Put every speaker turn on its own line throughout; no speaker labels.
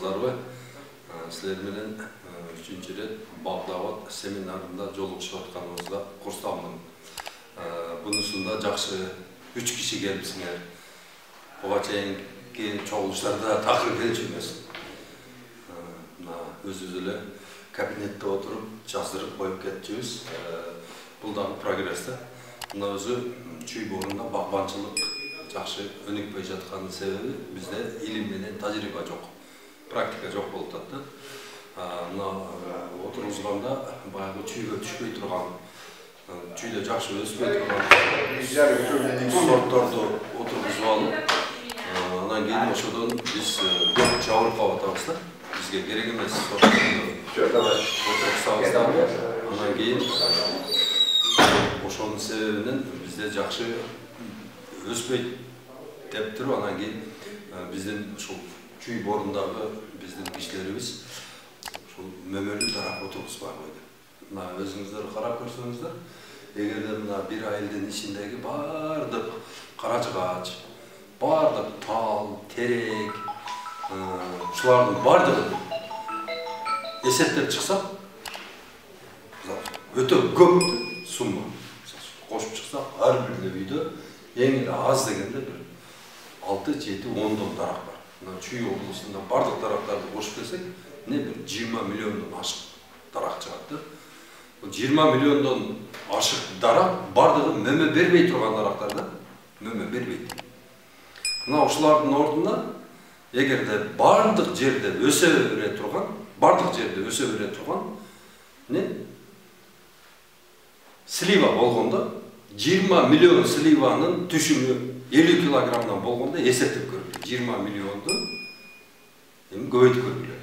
саламатсыздарбы? Силер менен 3-чү рет Багдабад семинарында жолугушуп атканыбызда курсамын. Бунусунда жакшы 3 киши келипсиңер. Буга чейинки чогулуштарда такыр келчү эмес. Өзүбүз эле кабинетте отуруп жаздырып коюп кетчүбүз. Бул дагы прогресс да. Мына өзү чүй боорунда багбанчылык жакшы өнүкпөй жатканын себеби бизде илим менен тажрыйба жок, практика жок болуп атат. Мына отургузганда баягы чүйгө түшпөй турган, чүйдө жакшы өспөй турган сортторду отургузуп алып, анан кийин ошодон биз жабыркап атабыз да. Бизге керек эмес отургузабыз да. Анан кийин ошонун себебинен бизде жакшы өспөйт деп туруп, анан кийин биздин ушул чүй боорундагы биздин кишилерибиз ушул мөмөлүү дарак отургузбай койду. Мына өзүңүздөр карап көрсөңүздөр, эгерде мына бир айылдын ичиндеги баардык каражыгач, баардык тал, терек, ушулардын баардыгын эсептеп чыксак, өтө көп сумма кошуп чыксак, ар бир үйдө эң эле аз дегенде бир 6-7-10 тонн дарак бар. Мына чүй облусунда бардык дарактарды кошуп келсек, бир 20 миллиондон ашык дарак чыгат да. Бул 20 миллиондон ашык дарак бардыгы мөмө бербей турган дарактар да, мөмө бербейт. Мына ушулардын ордуна эгерде бардык жерде өсө бере турган, слива болгондо 20 миллион сливанын түшүмү 50 килограммдан болгондо эсептеп көргүлө. 20 миллионду көбөйтүп көргүлө.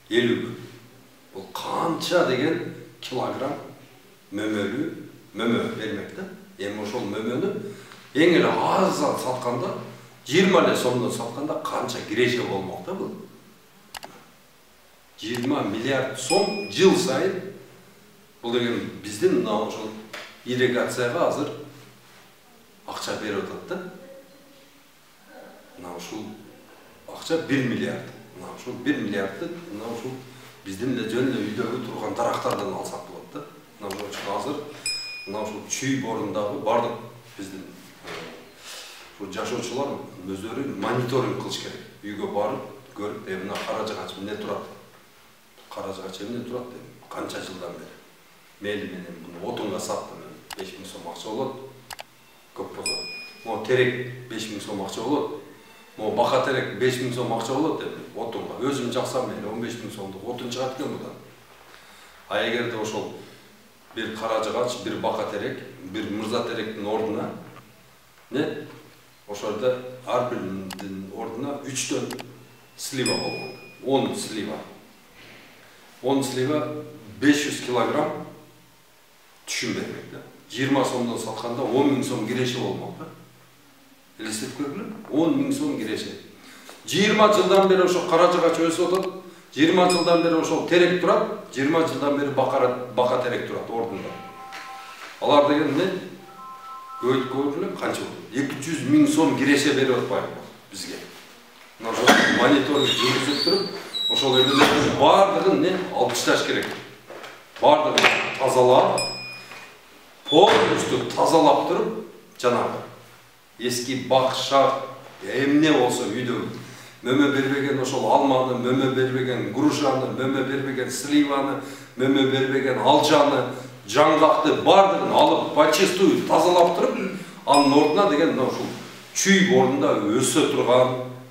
50. Бул канча деген килограмм мөмө бермек да. Эми ошол мөмөнү эң эле аз сатканда, 20 эле сомдон сатканда канча киреше болмок да бул. 20 миллиард сом жыл сайын. Бул деген биздин мына ошол ирригацияга азыр акча берип атат да. Мына ушул акча 1 миллиард. Мына ушул 1 миллиардты мына ушул биздин эле жөн эле үйдөгү турган дарактардан алсак болот да. Мына ушул азыр мына ушул чүй боорундагы бардык биздин ушул жашоочулар өздөрү мониторинг кылыш керек. Үйгө барып көрүп, мына каражыгач эмне турат? Каражыгач эмне турат деп канча жылдан бери мейли менен буну отунга саттым. 5000 сом акча болот. Көп болот. Mo terek 5000 сом акча болот. Mo бака терек 5000 сом акча болот деп отунга. Өзүм жаксам мен 15000 сомдук отун чыгат экен будан. А эгерде ошол бир каражыгач, бир бака терек, бир мырза теректин ордуна ошолда ар биринин ордуна 3 тонн слива болгон. 10 слива 500 килограмм түшүм бермек да. 20 сомдон сатканда 10 000 сом киреше болмок да. Элестетип көргүлө, 10 000 сом киреше. 20 жылдан бери ошо каражыгач өсүп атат. 20 жылдан бери ошол терек турат, 20 жылдан бери бака терек турат ордунда. Алар деген эмне? Көйт көргүлө канча болот? 200 000 сом киреше берип атпайбы бизге. Мына мониторинг жүргүзүп туруп, ошол эмелердин баардыгын алып ташташ керек. Баардыгын тазалап, полностью тазалап туруп, жанагы эски бакша эмне болсо үйдө мөмө бербеген ошол алманы, мөмө бербеген грушаны, мөмө бербеген сливаны, мөмө бербеген алжаны, жаңгакты баардыгын алып почистую тазалап туруп, анын ордуна деген мына ушул чүй боорунда өсө турган,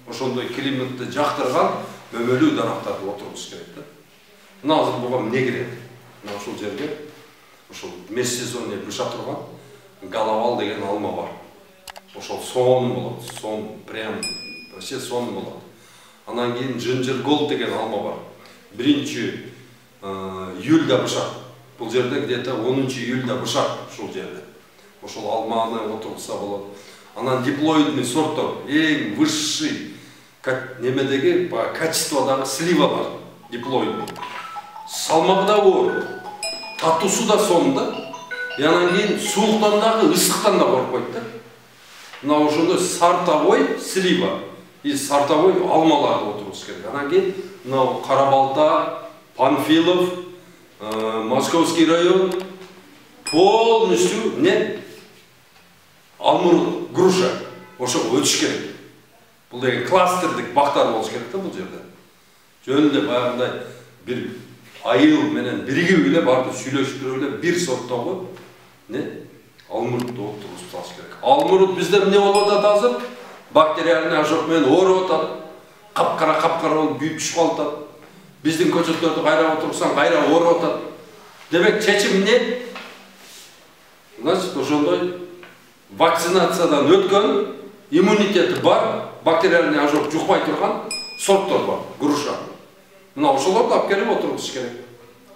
ошондой климатты жактырган мөмөлүү дарактарды отургуш керек да. Мына азыр буга эмне кирет? Мына ушул жерге ошол межсезонье быша турган галавал деген алма бар. Ошол сон болот, сон прям вообще сон болот. Анан кийин жынжыр гол деген алма бар. 1-июльда бышат. Бул жерде где-то 10-июльда бышат ушул жерде. Ошол алманы отургузса болот. Анан диплоидный сорттор, эң высший немедеги качестводагы слива бар, диплоидный. Салмагы да оор, татуусу да сон да. Анан кийин сууктан дагы, ысыктан да коркпойт да. Мына ошондой сартовой слива Сартовой алмаларды отырғыз керек. Анан кейін мынау Қарабалта, Панфилов, Московский район полностью не алмұрт, груша ошоға өтіш керек. Бұл деген кластердік бақтар болуш керек та бұл жерде. Жөнінде баяғындай бір айыл менен бірге үйле барды сүйлөшүп эле бир сорттогу не алмұртты отырғызып салыш керек. Алмұрт бізде не болуп атат азыр? Бактериальный ожог менен ооруп атат. Капкара болуп күйүп түшүп калып. Биздин көчөттөрдү кайра отурсаң кайра ооруп атат. Демек чечим не? Значит, ошондой вакцинациядан өткөн, иммунитети бар, бактериальный ожог жукпай турган сорттор бар, груша. Мына ошолорду алып келип отургузуш керек.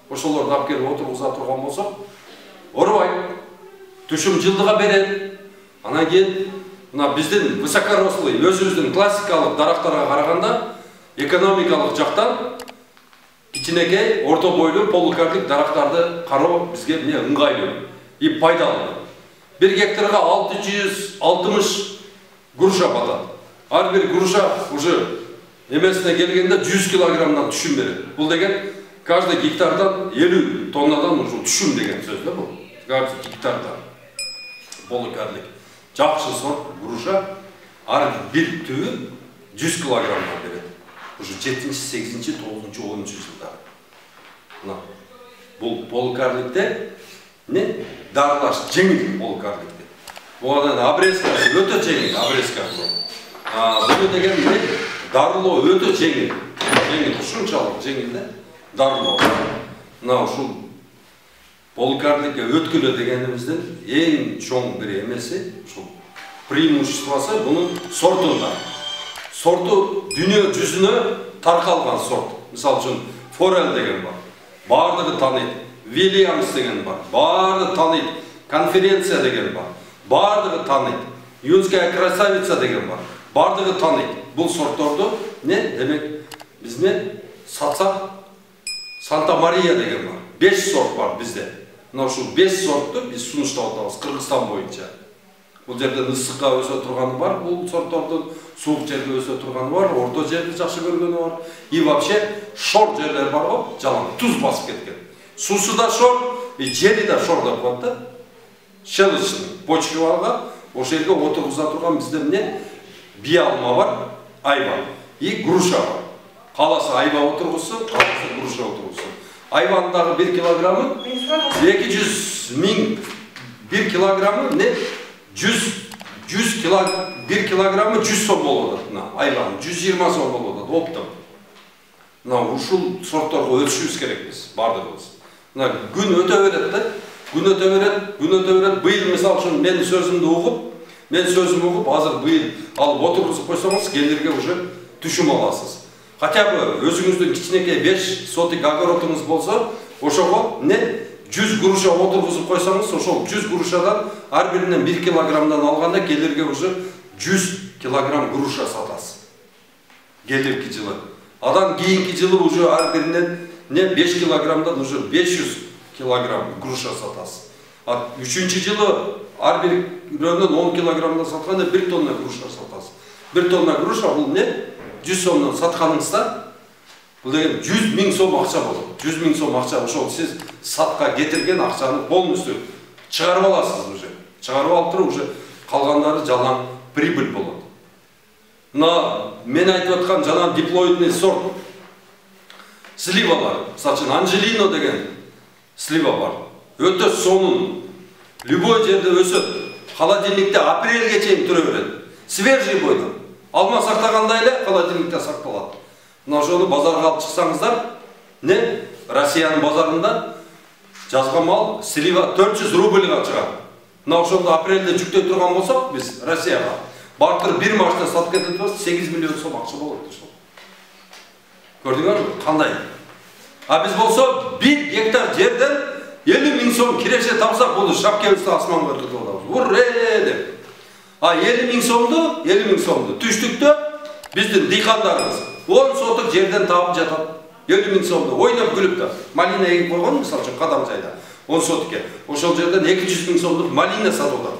Ошолорду алып келип отургуза турган болсок, оорубайт, түшүм жылдыга берет. Анан кийин мына биздин высокорослый, өзүбүздүн классикалык дарактарга караганда экономикалык жактан кичинекей, орто бойлуу полукардик дарактарды кароо бизге эмне ыңгайлуу и пайдалуу. 1 гектарга 660 груша батат. Ар бир груша уже эмесине келгенде 100 килограммдан түшүм берет. Бул деген каждый гектардан 50 тоннадан уже түшүм деген сөз да бул. Каждый гектардан полукардик. Жакшы сорт груша ар бир түбү 100 килограммдан берет. Уже 7-8, 9, 10 жылдары. Бул полукардикте не дарылаш жеңил полукардикте. Буга обрезкасы өтө жеңил, обрезка. Бул деген дарылоо өтө жеңил. Жеңил, ушунчалык жеңил да дарылоо. Мына ушул полукардикке өткүлө дегенибиздин эң чоң бир эмеси, ушул преимуществосы бунун сортунда. Сорту дүйнө жүзүнө таркалган сорт. Мисалы үчүн Форел деген бар. Бардыгы тааныйт. Вильямс деген бар. Бардыгы тааныйт. Конференция деген бар. Бардыгы тааныйт. Юнская красавица деген бар. Бардыгы тааныйт. Бул сортторду не демек биз не сатсак Санта Мария деген бар. 5 сорт бар бизде. Мына ушул 5 сортту биз сунуштап атабыз Кыргызстан боюнча. Бул жерде ысыкка өсө турганы бар, бул сорттордун суук жерде өсө турганы бар, орто жерди жакшы көргөнү бар. И вообще шор жерлер бар го, жалаң туз басып кеткен. Суусу да шор, жери да шор деп коет да. Щелочный почвага ошол жерге отургуза турган бизде эмне биалма бар, айба и груша бар. Каласа айба отургузсун, каласа груша отургузсун. Айбандагы 1 килограммы 200 миң 1 килограммы не 100 килограмм 1 килограммы 100 сом болот атына. Айбан 120 сом болот ат оптом. Мына ушул сортторго өтүшүбүз керек биз бардыгыбыз. Мына күн өтө берет да. Күн өтө берет. Быйыл мисалы үчүн менин сөзүмдү угуп, азыр быйыл алып отургузуп койсоңуз, келирге уже түшүм аласыз. Хотя бы өзүңүздүн кичинекей 5 сотик огородуңуз болсо, ошого не 100 груша отургузуп койсоңуз, ошол 100 грушадан ар биринен 1 килограммдан алганда келирге уже 100 килограмм груша сатасыз. Келирки жылы. Адан кийинки жылы уже ар биринен не 5 килограммдан уже 500 килограмм груша сатасыз. А 3-чү жылы ар биринен 10 килограммдан сатканда 1 тонна груша сатасыз. 1 тонна груша бул не 100 сомдон сатканыңызда бул деген 100 миң сом акча болот. 100 миң сом акча ошол сиз сатка кетирген акчаны полностью чыгарып аласыз уже. Чыгарып алып туруп уже калгандары жалаң прибыль болот. Мына мен айтып аткан жана диплоидный сорт сливалар, мисалы Анжелино деген слива бар. Өтө сонун. Любой жерде өсөт. Холодильникте апрелге чейин тура берет. Свежий бойдон. Алма сактагандай эле холодильникте сакталат. Мына ошону базарга алып чыксаңыздар, не Россиянын базарында жазган мал слива 400 рубльга чыгат. Мына ошондо апрелде жүктөй турган болсок биз Россияга бартыр 1 маршта сатып кетип атабыз, 8 миллион сом акча болот ошол. Көрдүңөрбү кандай? А биз болсо 1 гектар жерден 50 миң сом киреше тапсак, бул шапкебизди асманга көтөрүп атабыз. Уре деп. А 50 миң сомду түштүктө биздин дыйкандарыбыз 10 соток жерден табып жатат. 50 миң сомду ойноп күлүп да малина эгип койгон, мисалы үчүн кадам жайда 10 сотокке. Ошол жерден 200 миң сомдук малина сатып атат.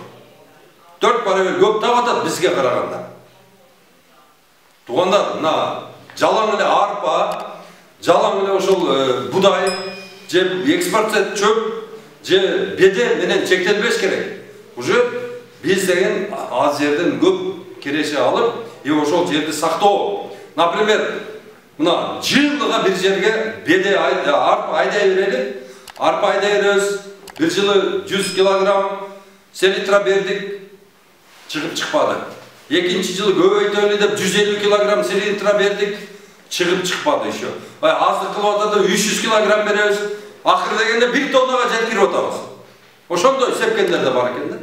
4 барабар көп таап атат бизге караганда. Туғандар, мына жалаң эле арпа, жалаң эле ошол будай, же экспорт чөп, же беде менен чектелбеш керек. Уже биз деген аз жерден көп кереше алып, ошол жерди сактоо. Например, мына жылыга бир жерге беде арпа айдай берели. Арпа айдай беребиз. Bir жылы 100 килограмм селитра бердик, чыгып чыкпады. Экинчи жылы көбөйтөлү деп 150 килограмм селитра бердик, чыгып чыкпады еще. Аздык кылып атады 300 килограмм беребиз. Акыр дегенде 1 тоннага жеткирип атабыз. Ошондой сепкендер да бар экен да.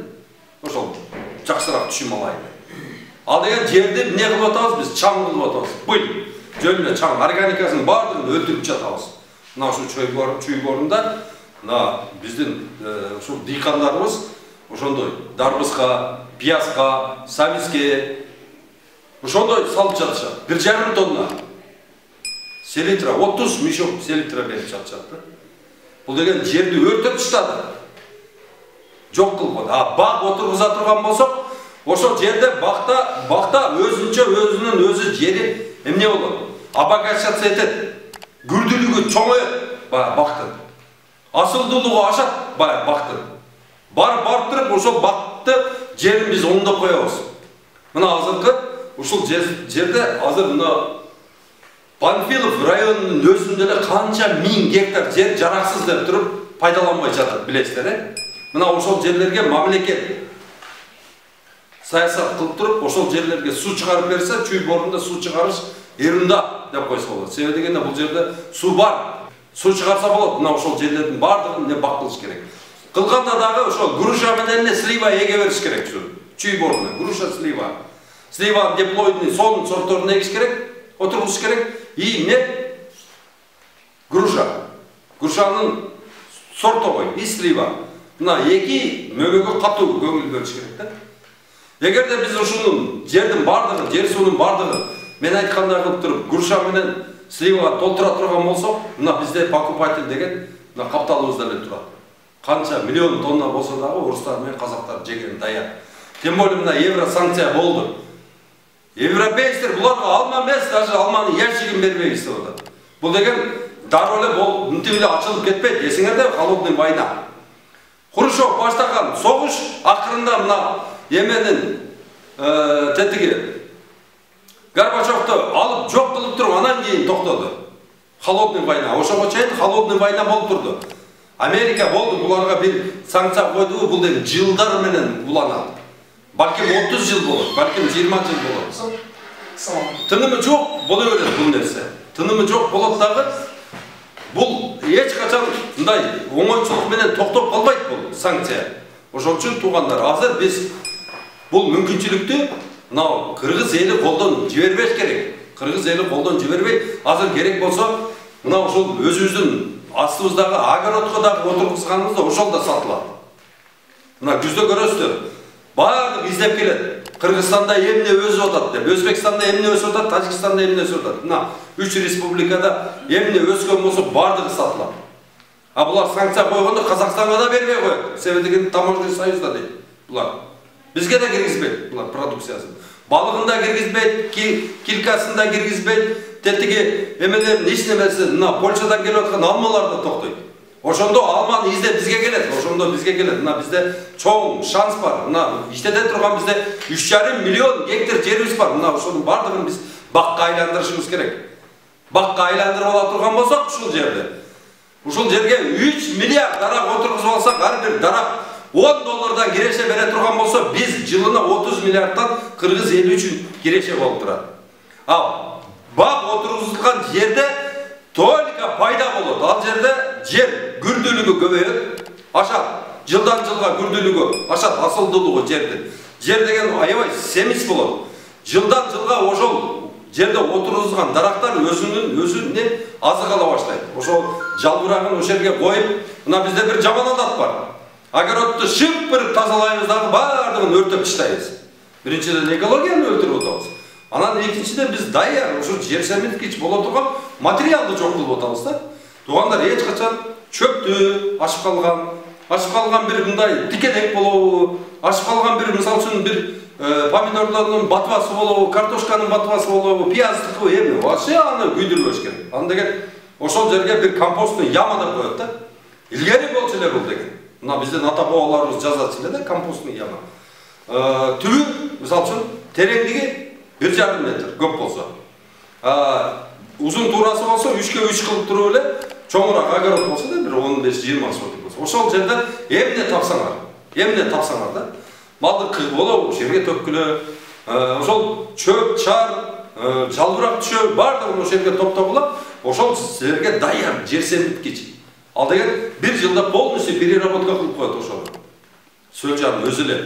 Ошол жакшыраак түшүм алайын. Ал деген жерди эмне кылып атабыз биз? Чаң кылып атабыз. Бул жөн эле чаң органикасын баардыгын өлтүрүп жатабыз. Мына ушул чөйгөрүндө мына биздин ушул дыйкандарыбыз ошондой дарбызга, пиязга, сабизге ошондой салып жатышат. 1,5 тонна селитра, 30 мешок селитра берип жатышат. Бул деген жерди өртөп таштады. Жок кылып атат. Бак отургуза турган болсок, ошол жерде бакта өзүнүн өзү жери эмне болот? Обогащаться этет. Күрдүлүгү чоңоет бактын. Асылдуулугу ашат бактын. Барып туруп ошол бакты жерин биз оңдоп коебуз. Мына азыркы ушул жерде азыр мына Панфилов районунун өзүндө эле канча 1000 гектар жер жараксыз деп туруп пайдаланбай жатат, билесиздер, э? Мына ошол жерлерге мамлекет саясат кылып туруп, ошол жерлерге суу чыгарып берсе, чүй борунда суу чыгарыш эрунда деп койсо болот. Себеби дегенде бул жерде суу бар. Суу чыгарса болот. Мына ошол жерлердин баардыгын не бак кылыш керек. Кылганда дагы ошол груша менен слива эге бериш керек ушу. Чүй боруна груша, слива. Слива диплоидный сонун сортторун эгиш керек, отургузуш керек. И не груша. Грушанын сортовой и слива. Мына эки мөгөгө катуу көңүл бөлүш керек да. Эгерде биз ушунун жердин баардыгы, жер суунун баардыгы мен айткандай кылып туруп груша менен сливага толтура турган болсок, мына бизде покупатель деген мына капталыбызда эле турат. Канча миллион тонна болсо дагы орустар менен казактар жеген даяр. Тем более мына евро санкция болду. Европейцтер буларга алма эмес, даже алманын ящигин бербейбиз деп атат. Бул деген дароо эле мынтип эле ачылып кетпейт. Эсиңерде холодный война. Хрущев баштаган согуш акырында мына Еменин тетиги Горбачевду алып жок кылып туруп анан кийин токтоду. Холодный война. Ошого чейин холодный война болуп турду. Америка болду, буларга бир санкция койду, бул деген жылдар менен уланат. Балким 30 жыл болот, балким 20 жыл болот. Тынымы жок боло берет бул нерсе. Тынымы жок болот дагы. Бул эч качан мындай оңойчулук менен токтоп калбайт бул санкция. Ошон үчүн туугандар, азыр биз бул мүмкүнчүлүктү мына кыргыз эли колдон жибербеш керек. Кыргыз эли колдон жибербей, азыр керек болсо мына ушул өзүбүздүн астыбыздагы огородко дагы отургузганыбызда ошол да сатылат. Мына күздө көрөсүздөр. Баардык издеп келет. Кыргызстанда эмне өсүп атат деп, Өзбекстанда эмне өсүп атат, Тажикстанда эмне өсүп атат. Мына 3 республикада эмне өскөн болсо баардыгы сатылат. А булар санкция койгондо Казакстанга да бербей коет. Себеби деген таможенный союзда дейт. Булар бизге да киргизбейт булар продукциясын. Балыгын да киргизбейт, килкасын да киргизбейт. Тетиги эмелерин эч немеси мына Польшадан келип аткан алмалар да токтойт. Ошондо алманы издеп бизге келет, ошондо бизге келет. Мына бизде чоң шанс бар. Мына иштете турган бизде 3,5 миллион гектар жерибиз бар. Мына ошонун баардыгын биз бакка айландырышыбыз керек. Бакка айландырып ала турган болсок ушул жерде. Ушул жерге 3 миллиард дарак отургузуп алсак, ар бир дарак $10 киреше бере турган болсо, биз жылына 30 миллиардтан кыргыз эли үчүн киреше болуп турат. Ал бак отургузулган жерде только пайда болот. Ал жерде жер күрдүүлүгү көбөйөт, ашат. Жылдан жылга күрдүүлүгү ашат, асылдуулугу жердин. Жер деген аябай семиз болот. Жылдан жылга ошол жерде отургузулган дарактар өзүнүн азык ала баштайт. Ошол жалбырагын ошол жерге коюп, мына бизде бир жаман адат бар. Огородду шыппырып тазалайбыз дагы баардыгын өртөп таштайбыз. Биринчиден экологияны өлтүрүп атабыз. Анан экинчиден биз даяр ушу жер семирткич боло турган материалды жок кылып атабыз да. Туугандар эч качан чөптү ашып калган бир мындай тикенек болобу, ашып калган бир мисалы үчүн бир помидорлардын батвасы болобу, картошканын батвасы болобу, пияздыкы эми вообще аны күйдүрбөш керек. Аны деген ошол жерге бир компостный яма деп коет да. Илгери болчу эле бул деген. Мына биздин ата бабаларыбыз жазат эле да, компостный яма. Түбү, мисалы үчүн, тереңдиги 1,5 метр көп болсо. Uzun tuğrası olsa 3'e 3 kılıp durup ele, çoğurak agarat olsa da bir 15-20 sotik olsa. Oşol jerde emne tapsanar da. Maldı kız bolu, şerge tökkülü, oşol çöp, çar, жалбырак düşö bardığın o şerge toptabıla, oşol жерге dayar, жерсемиткич. Al деген bir жылда полностью переработка кылып коет ошол. Сөлжарын өзү эле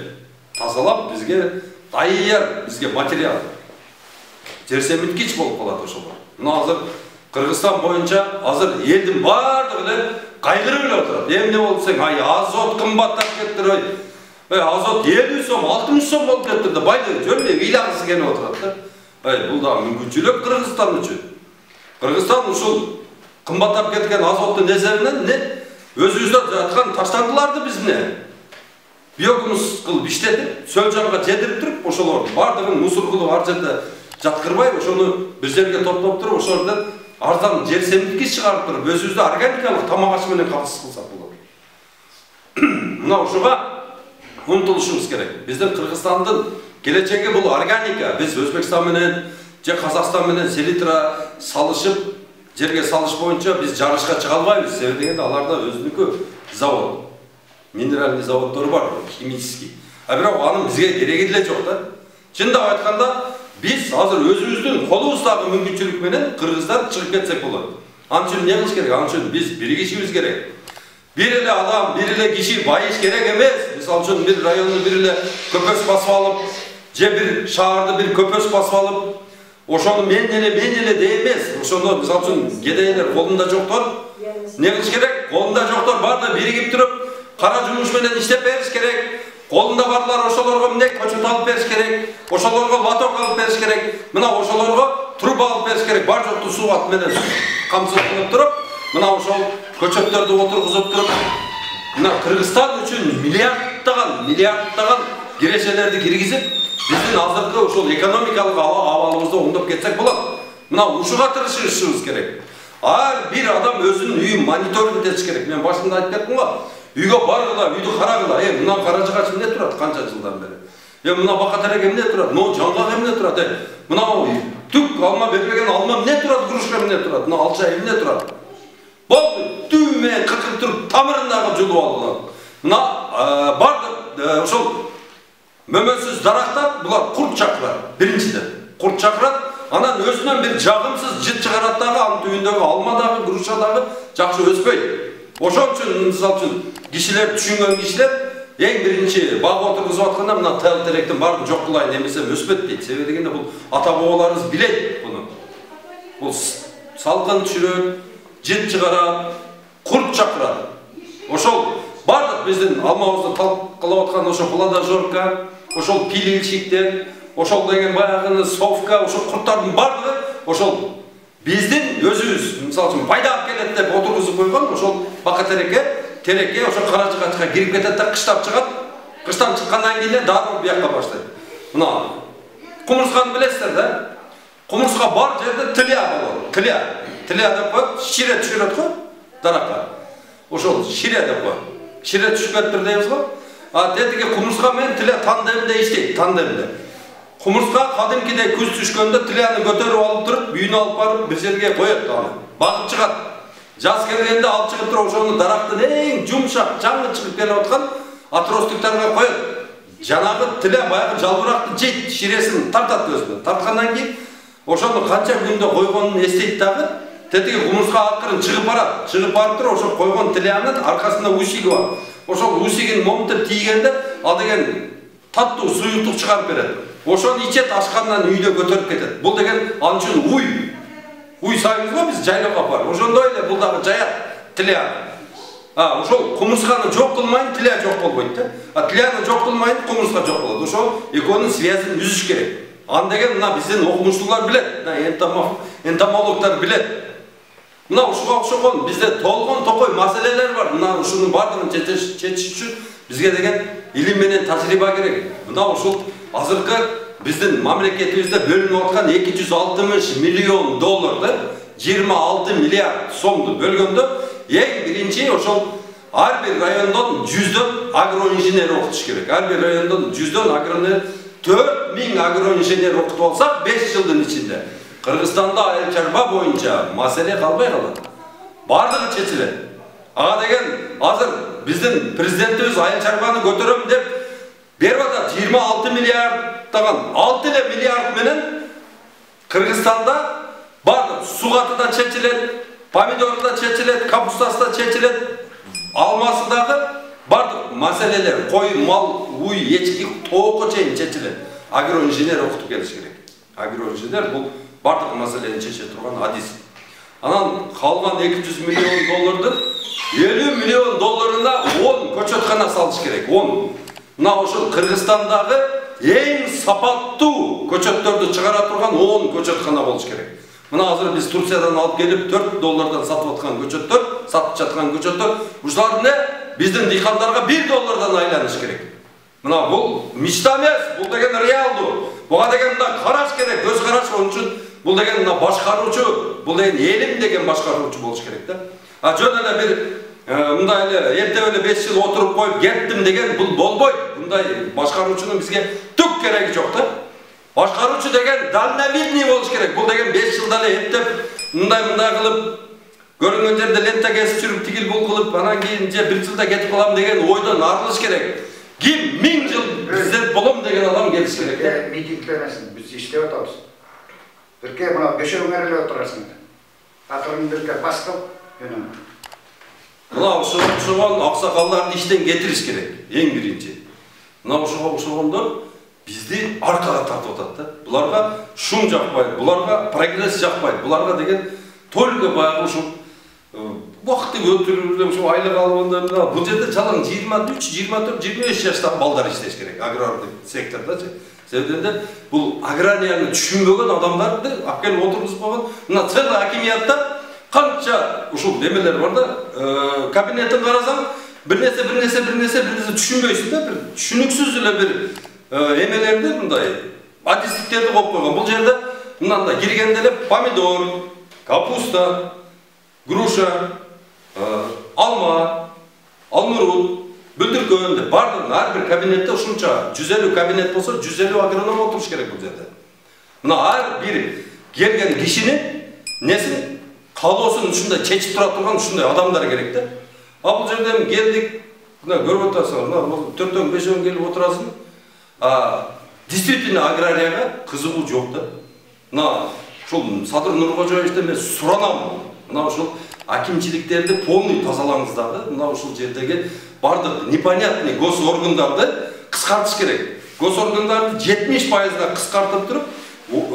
тазалап бизге dayar, бизге материал. Жерсемиткич болуп калат ошол. Мына азыр Кыргызстан боюнча азыр элдин бардыгы эле кайгырып эле отурат. Эмне болду десең, ай азот кымбаттап кеттир, азот 50 сом, 60 сом болуп кеттир да, байлык жөнүндө ыйлагысы келип отурат да. Бул да мүмкүнчүлүк Кыргызстан үчүн. Кыргызстан ушул кымбаттап кеткен азоттун эсебинен өзүбүздө жаткан таштандыларды биз биогумус кылып иштетип, сөлжанга жедирип туруп, ошолордун бардыгын мусор кылып ар жерде жаткырбай, ошону бир жерге топтоп туруп, ошолордон арзан жерсемиткич чыгарып туруп, өзүбүздө органикалык тамак аш менен кабыз кылсак болот. Мына ошого умтулушубуз керек. Биздин Кыргызстандын келечеги бул органика. Биз Өзбекстан менен же Казакстан менен селитра салышып, жерге салыш боюнча биз жарышка чыга албайбыз. Себеби дегенде аларда өзүнүкү завод, минеральный заводдор бар, химический. Бирок анын бизге кереги деле жок да. Чындап айтканда, biz hazır özümüzdün kolumuzdaki mümkünçülük menen Kırgız'dan çıkıp getsek olur. Onun için ne kılış gerek? Onun için biz birikişimiz gerek. Bir ile adam, bir ile kişi bayiş gerek emez. Misal için bir rayonu bir ile köpös basıp alıp, bir şahırda bir köpös basıp alıp, oşonu men ele değmez. Oşonu misal için gedeyler kolunda çoktur. Ne kılış gerek? Kolunda çoktur. Var da birikip durup, kara cumuş menen işlep veriş gerek. Kolunda barlar oşolorgo mine koçut alıp beriş gerek, oşolorgo latok alıp beriş gerek, mına oşolorgo truba alıp beriş gerek, bar joktu su at menen kamsız kılıp turup, mına oşol köçöktördü oturguzup turup, mına Kırgızstan üçün milyardagan gireşelerdi kirgizip, bizdin azırkı oşol ekonomikalık avalımızda ondop ketsek bolat. Mına uşuğa tırışırışımız gerek. Her bir adam özünün üyün monitoring etiş gerek. Ben başında ayıp kettim ga. Үйгө баргыла, үйдү карагыла, мына каражыгач эмне турат канча жылдан бери? Мына бакатерек эмне турат? Мына жаңгак эмне турат? Мына түк алма бербеген алма эмне турат? Грушка эмне турат? Мына алча эмне турат? Болду, түйме кыркып туруп тамырындагы жулуп алгыла. Мына барды ошол мөмөсүз дарактар, булар курт чакырат. Биринчиден, курт чакырат, анан өзүнөн бир жагымсыз жыт чыгарат дагы, анын түбүндөгү алмадагы, грушадагы жакшы өспөйт. Ошол үчүн мисалы үчүн кишилер түшүнгөн кишилер эң биринчи бак отургузуп атканда мына теректин баарын жок кылайын эмесем өспөт дейт. Себеби дегенде бул ата бабаларыбыз билет буну. Бул салкын түшүрөт, жыт чыгарат, курт чакырат. Ошол бардык биздин алмабызды талкалап аткан ошол плодожорка, ошол пилильщиктер, ошол деген баягы совка, ошол курттардын бардыгы ошол биздин өзүбүз мисалы үчүн пайда алып келет деп отургузуп койгон ошол бака терекке ошол каражыгачка кирип кетет да кыштап чыгат. Кыштан чыккандан кийин дароо бияка баштайт. Мына кумурсканы билесиздер да? Кумурска бар жерде тилия болот. Тилия деп коет, шире түшүрөт го даракка. Ошол шире деп коет. Шире түшүп кетти дейбиз го. Тетиги кумурска менен тилия тандемде иштейт, тандемде. Кумурска кадимкидей күз түшкөндө тилияны көтөрүп алып туруп, үйүнө алып барып бир жерге коет аны. Багып чыгат. Жаз келгенде алып чыгып туруп ошону дарактын эң жумшак, жаңы чыгып келип аткан атростуктарга коет. Жанагы тилия баягы жалбырактын жейт, ширесин тартат өзүнө. Тарткандан кийин ошону канча күндө койгонун эстейт дагы, тетиги кумурска акырын чыгып барат. Чыгып барып туруп ошол койгон тилиянын аркасында усиги бар. Ошол усигин момунтип тийгенде ал деген таттуу суюктук чыгарып берет. Ошону ичет, ашкандан үйдө көтөрүп кетет. Бул деген ал үчүн уй сайбыз го биз жайлоого апарып. Ошондой эле бул дагы жаят тилия. Ошол кумурсканы жок кылмайын, тилия жок болбойт да. Тилияны жок кылмайын, кумурска жок болот. Ошол экөөнүн связын үзүш керек. Аны деген мына биздин окумуштуулар билет, энтомологдор билет. Мына ушуга окшогон бизде толгон токой маселелер бар. Мына ушунун бардыгын чечиш үчүн бизге деген илим менен тажрыйба керек. Мына ушул азыркы биздин мамлекетибизде бөлүнүп аткан 260 миллион долларды 26 миллиард сомду бөлгөндө эң биринчи ошол ар бир райондон 100дөн агроинженер окутуш керек. Ар бир райондон 100дөн агроинженер 4000 агроинженер окутуп алсак 5 жылдын ичинде Кыргызстанда айыл чарба боюнча маселе калбай калат. Бардыгы чечилет. Ага деген азыр биздин президентибиз айыл чарбаны көтөрөм деп берип атат 26 миллиардтаган 6 миллиард менен Кыргызстанда бардык сугаты да чечилет, помидору да чечилет, капустасы да чечилет, алмасы дагы бардык маселелер, кой, мал, уй, ечки, тоокко чейин чечилет. Агроинженер окутуп келиш керек. Агроинженер бул бардык маселени чече турган адис. Анан калган 200 миллион долларды 50 миллион долларына 10 көчөткана салыш керек. 10. Мына ошол Кыргызстандагы эң сапаттуу көчөттөрдү чыгара турган 10 көчөткана болуш керек. Мына азыр биз Турциядан алып келип 4 доллардан сатып аткан көчөттөр, сатып жаткан көчөттөр, ушулар биздин дыйкандарга 1 доллардан айланыш керек. Мына бул мечта эмес, бул деген реалдуу. Буга деген мына караш керек, көз караш үчүн бул деген мына башкаруучу, бул деген элим деген башкаруучу болуш керек да. Жөн эле бир мындай эле эртеп эле 5 жыл отуруп коюп кеттим деген бул болбойт. Мындай башкаруучунун бизге түк кереги жок да. Башкаруучу деген дальновидный болуш керек. Бул деген 5 жылда эле эптеп мындай кылып көрүнгөн жерде лента кесип жүрүп тигил бул кылып анан кийин же 1 жылда кетип калам деген ойдон арылыш керек. Ким 1000 жыл президент болом деген адам келиш керек.
Митингдемесин биз иштеп атабыз. Бирке мына бешөөңөр эле отурасың. Акырын бирке баскып өнөм.
Мына ошогон аксакалдарды иштен кетириш керек. Эң биринчи. Мына ошогондор бизди аркага тартып атат да. Буларга шум жакпайт, буларга прогресс жакпайт. Буларга деген только баягы ушул вакытты өтүрүп ушул айлык алганда бул жерде жалаң 23, 24, 25 жаштагы балдар иштеш керек агрардык сектордачы. Себебинде бул аграрияны түшүнбөгөн адамдарды алып келип отургузуп койгон. Мына целый акимиятта канча ушул немелер бар да, кабинеттин карасаң бир нерсе түшүнбөйсүң да, бир түшүнүксүз эле бир эмелерди мындай адистиктерди коюп койгон. Бул жерде мындай киргенде эле помидор, капуста, груша, алма, алмурут, бүлдүркөн деп бардыгын ар бир кабинетте ушунча 150 кабинет болсо 150 агроном отуруш керек бул жерде. Мына ар бир келген кишинин несин калоосун ушундай чечип тура турган ушундай адамдар керек да. Бул жерден келдик, мына көрүп атасың, мына 4-5 келип отурасың. Действительно аграрияга кызыгуу жок да. Мына ушул Садыр Нуркожоевичтен мен суранам. Мына ушул акимчиликтерди полный тазалаңыздагы, мына ушул жердеги бардык непонятный госоргандарды кыскартыш керек. Госоргандарды 70%га кыскартып туруп,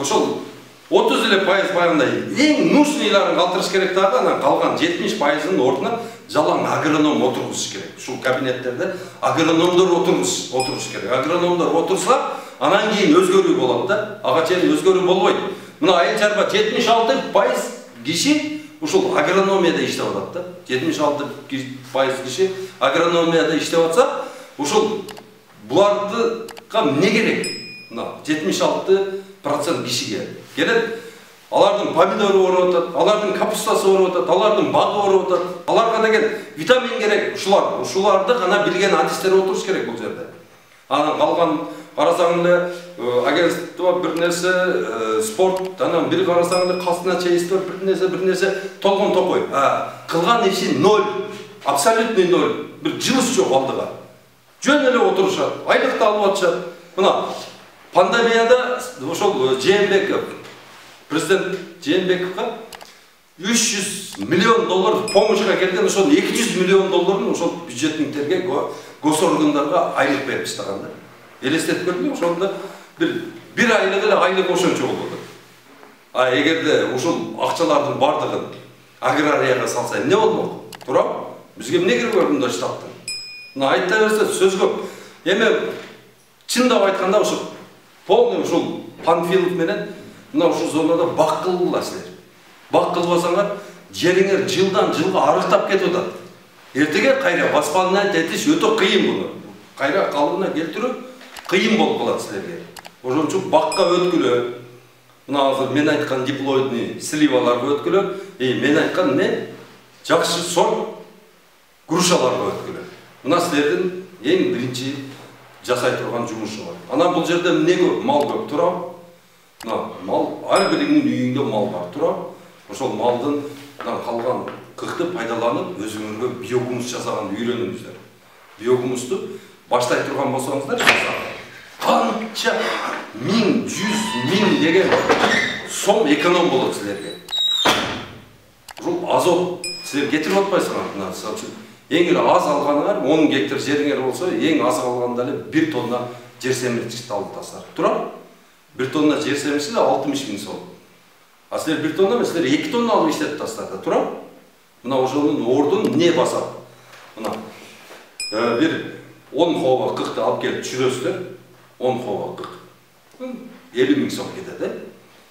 ошол 30 эле пайыз баягындай эң нужныйларын калтырыш керек дагы, анан калган 70%-ын ордуна жалаң агроном отургузуш керек. Ушул кабинеттерде агрономдор отуруш керек. Агрономдор отурса, анан кийин өзгөрүү болот да. Ага чейин өзгөрүү болбойт. Мына айыл чарба 76% киши ушул агрономияда иштеп атат да. 76% киши агрономияда иштеп атса, ушул булардыга эмне керек? Мына 76% кишиге келет. Алардын помидору оруп атат, алардын капустасы оруп атат, алардын багы оруп атат. Аларга деген витамин керек. Ушуларды гана билген адистер отуруш керек бул жерде. Анан калган карасаң эле агентство бир нерсе, спорт, анан бир карасаң эле казначейство бир нерсе толгон токой. Кылган иши 0, абсолютный 0. Бир жылыш жок алдыга. Жөн эле отурушат, айлыкты алып атышат. Мына пандемияда ошол Жээнбеков, президент Жээнбековго 300 миллион доллар помощька келген, ошол 200 миллион долларын ошол бюджетниңтерге, госоргандарга айлык берип таштаган да. Элестетип көрдүңбү? Ошондо бир айлык эле айлык ошончо болду. Эгерде ушул акчалардын бардыгын аграрияга салса эмне болмок? Туурабы? Бизге эмне кереги бар мындай штаттын? Мына айта берсе сөз көп. Эми чындап айтканда ушул полный ушул Панфилов менен мына ушул зонада бак кылгыла силер. Бак кылбасаңар жериңер жылдан жылга арыктап кетип атат. Эртеге кайра восполнять этиш өтө кыйын буну. Кайра калыбына келтирүү кыйын болуп калат силерге. Ошон үчүн бакка өткүлө. Мына азыр мен айткан диплоидный сливаларга өткүлө, мен айткан не жакшы сорт грушаларга өткүлө. Мына силердин эң биринчи жасай турган жумушуңар. Анан бул жерде эмне көп? Мал көп тура. Мына мал, ар бириңин үйүңдө мал бар тура. Ошол малдын калган кыкты пайдаланып, өзүңөргө биогумус жасаганды үйрөнүңүздөр. Биогумусту баштай турган болсоңуздар, канча 1000, 100 000 деген сом эконом болот силерге. Ушул азот силер кетирип атпайсыңар. Мына эң эле аз алганыңар 10 гектар жериңер болсо, эң аз алганда эле 1 тонна жер семирткичти алып тастар. Тура? 1 тонна жер семирткичи 60 000 сом. А силер 1 тонна эмес, силер 2 тонна алып иштетип тастар. Тура? Мына ошонун ордун не басат? Мына бир 10 хова кыкты алып келип түшүрөсүздөр. 10 хова кык. 50 000 сом кетет,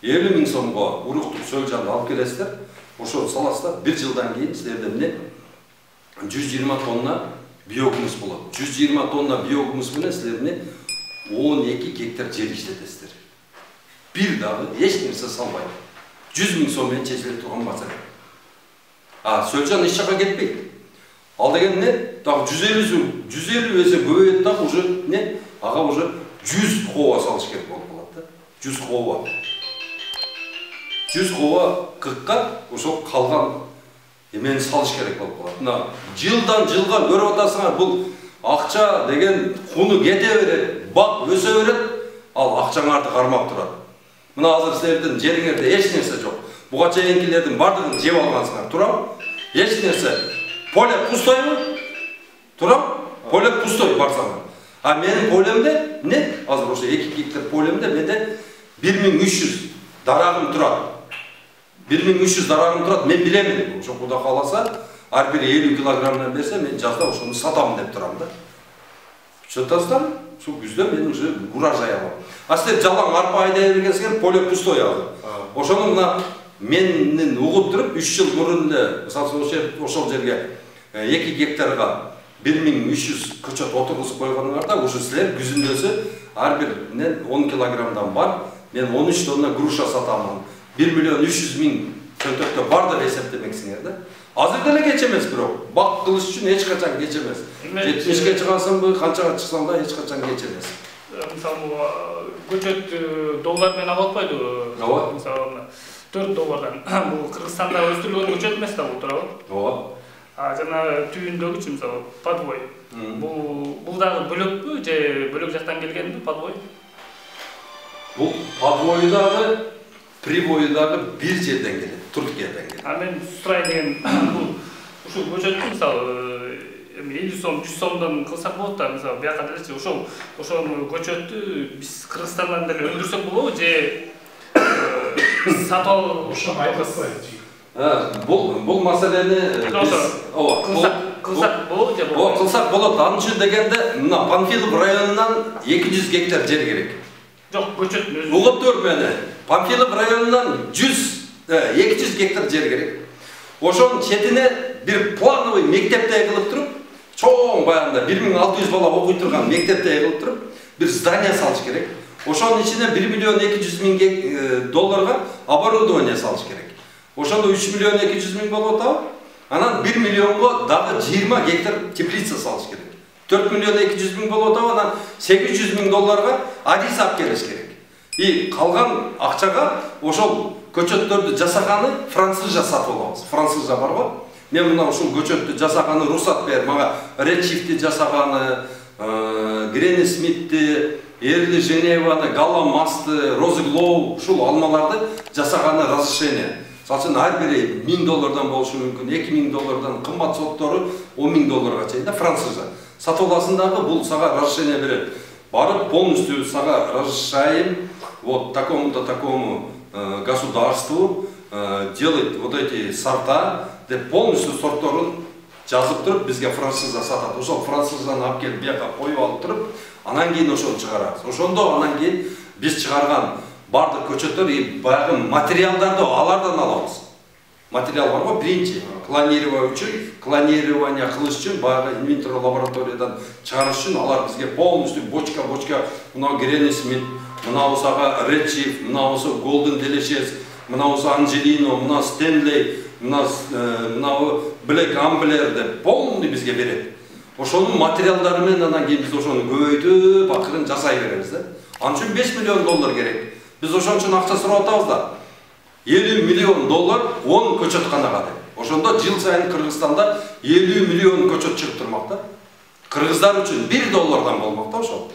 50 000 сомго уруктук сөлжанды алып келесиздер. Ошону саласыздар, 1 жылдан кийин силерде эмне? 120 тонна биогумус болот. 120 тонна биогумус менен силер эмне? 12 гектар жер иштетесиздер. Бир дагы эч нерсе салбай. 100 000 сом менен чечиле турган маселе. Сөлжан эч жакка кетпейт. Ал деген эмне? Дагы 150 эсе көбөйөт дагы уже эмне? Ага уже 100 хова салыш керек болуп калат да. 100 хова. 100 хова кыкка ошол калган эмени салыш керек болуп калат. Мына жылдан жылга көрүп атасыңар, бул акча деген куну кете берет, бак өсө берет, ал акчаңарды кармап турат. Мына азыр силердин жериңерде эч нерсе жок. Буга чейинкилердин бардыгын жеп алгансыңар, тура? Эч нерсе. Поле пустойбу? Тура? Поле пустой барсаңар. А менин полемде не? Азыр ошо 2 гектар полемде менде 1300 дарагым турат. 1300 дарагым турат, мен билемин. Ошо Куда кааласа, ар бири 50 килограммдан берсе, мен жазда ошону сатам деп турам да. Чөтөстөр, ушул күздө мен уже урожай алам. А силер жалаң арпа айдай бергенсиңер, поле пустой азыр. Ошону мына менин угуп туруп 3 жыл мурун эле, мисалы ошол жерге 2 гектарга 1300 көчөт отургузуп койгонуңарда, уже силер күзүндөсү ар биринен 10 килограммдан бар, мен 13 тонна груша сатамын. 1 миллион 300 000 чөнтөктө бар деп эсептемексиңер да. Азыр деле кеч эмес бирок, бак кылыш үчүн эч качан кеч эмес. 70ге чыгасыңбы, канчага чыксаң да эч качан кеч эмес.
Мисалы, көчөт доллар менен алып атпайдыбы?
Ооба.
Мисалы, $4 бул Кыргызстанда өстүрүлгөн көчөт эмес да бул, туурабы?
Ооба.
Жана түйүндөгүчү мисалы подвой. Бул дагы бөлөкпү же бөлөк жактан келгенби подвой?
Бул подвой дагы, прибой дагы бир жерден келет, Туркиядан келет.
Мен сурайын деген бул ушул көчөттү мисалы 50 сом, 100 сомдон кылсак болот да, мисалы бияка делечи ошол көчөттү биз Кыргызстандан деле өндүрсөк болобу же сатып алып
Бул маселени
кылсак болобу же болбойбу?
Кылсак болот. Анын үчүн дегенде, мына Панфилов районунан 200 гектар жер керек.
Жок, көчөт өзү.
Угуптур мени. Панфилов районунан 200 гектар жер керек. Ошонун четине бир плановый мектепте кылып туруп, чоң баягында 1600 бала окуй турган мектепте кылып туруп, бир здание салыш керек. Ошонун ичине 1 миллион 200 000 долларга оборудование салыш керек. Ошондо 3 миллион 200 000 болуп атабы? Анан 1 миллионго дагы 20 гектар теплица салыш керек. 4 миллион 200 000 болуп атабы? Анан 800 000 долларга адис алып келиш керек. И калган акчага ошол көчөттөрдү жасаганы французча сатып алабыз. Французча барбы? Мен мына ушул көчөттү жасаганы рухсат бер, мага Редшифти жасаганы, Гренни Смитти, Эрли Женеваны, Галла Масты, Розыглоу, ушул алмаларды жасаганы разрешение. Сачын ар бири $1000 болушу мүмкүн, $2000 кымбат сорттору $10,000 чейин да французча. Сатып аласың дагы бул сага разрешение берет. Барып полностью сага разрешаем вот такому-то такому государству делать вот эти сорта, деп полностью сортторун жазып туруп бизге французча сатат. Ошол французчаны алып келип бияка коюп алып туруп, анан кийин ошону чыгарабыз. Ошондо анан кийин биз чыгарган бардык көчөттөр баягы материалдарды алардан алабыз. материал бар ғой, бірінші клонирование қылыш үшін, баға инвентор лабораториядан шығарыш үшін, алар бізге полностью бочка, мынау Гренни Смит, мынау осаға Редчиф, мынау осы Голден Делешес, мынау осы Анджелино, мынау Стенлей, мынау Блэк Амблер деп полный бізге береді. Ошоның материалдарымен анан кейін біз ошоны көбөйтүп, акырын жасай беребиз да. Анын үчүн $5 миллион керек. Біз ошон үчүн акча сурап атабыз да. $50 миллион 10 көчөтканага деп. Ошондо жыл сайын Кыргызстанда $50 миллион көчөт чыгып турмак да. Кыргыздар үчүн $1 болмок да ошол.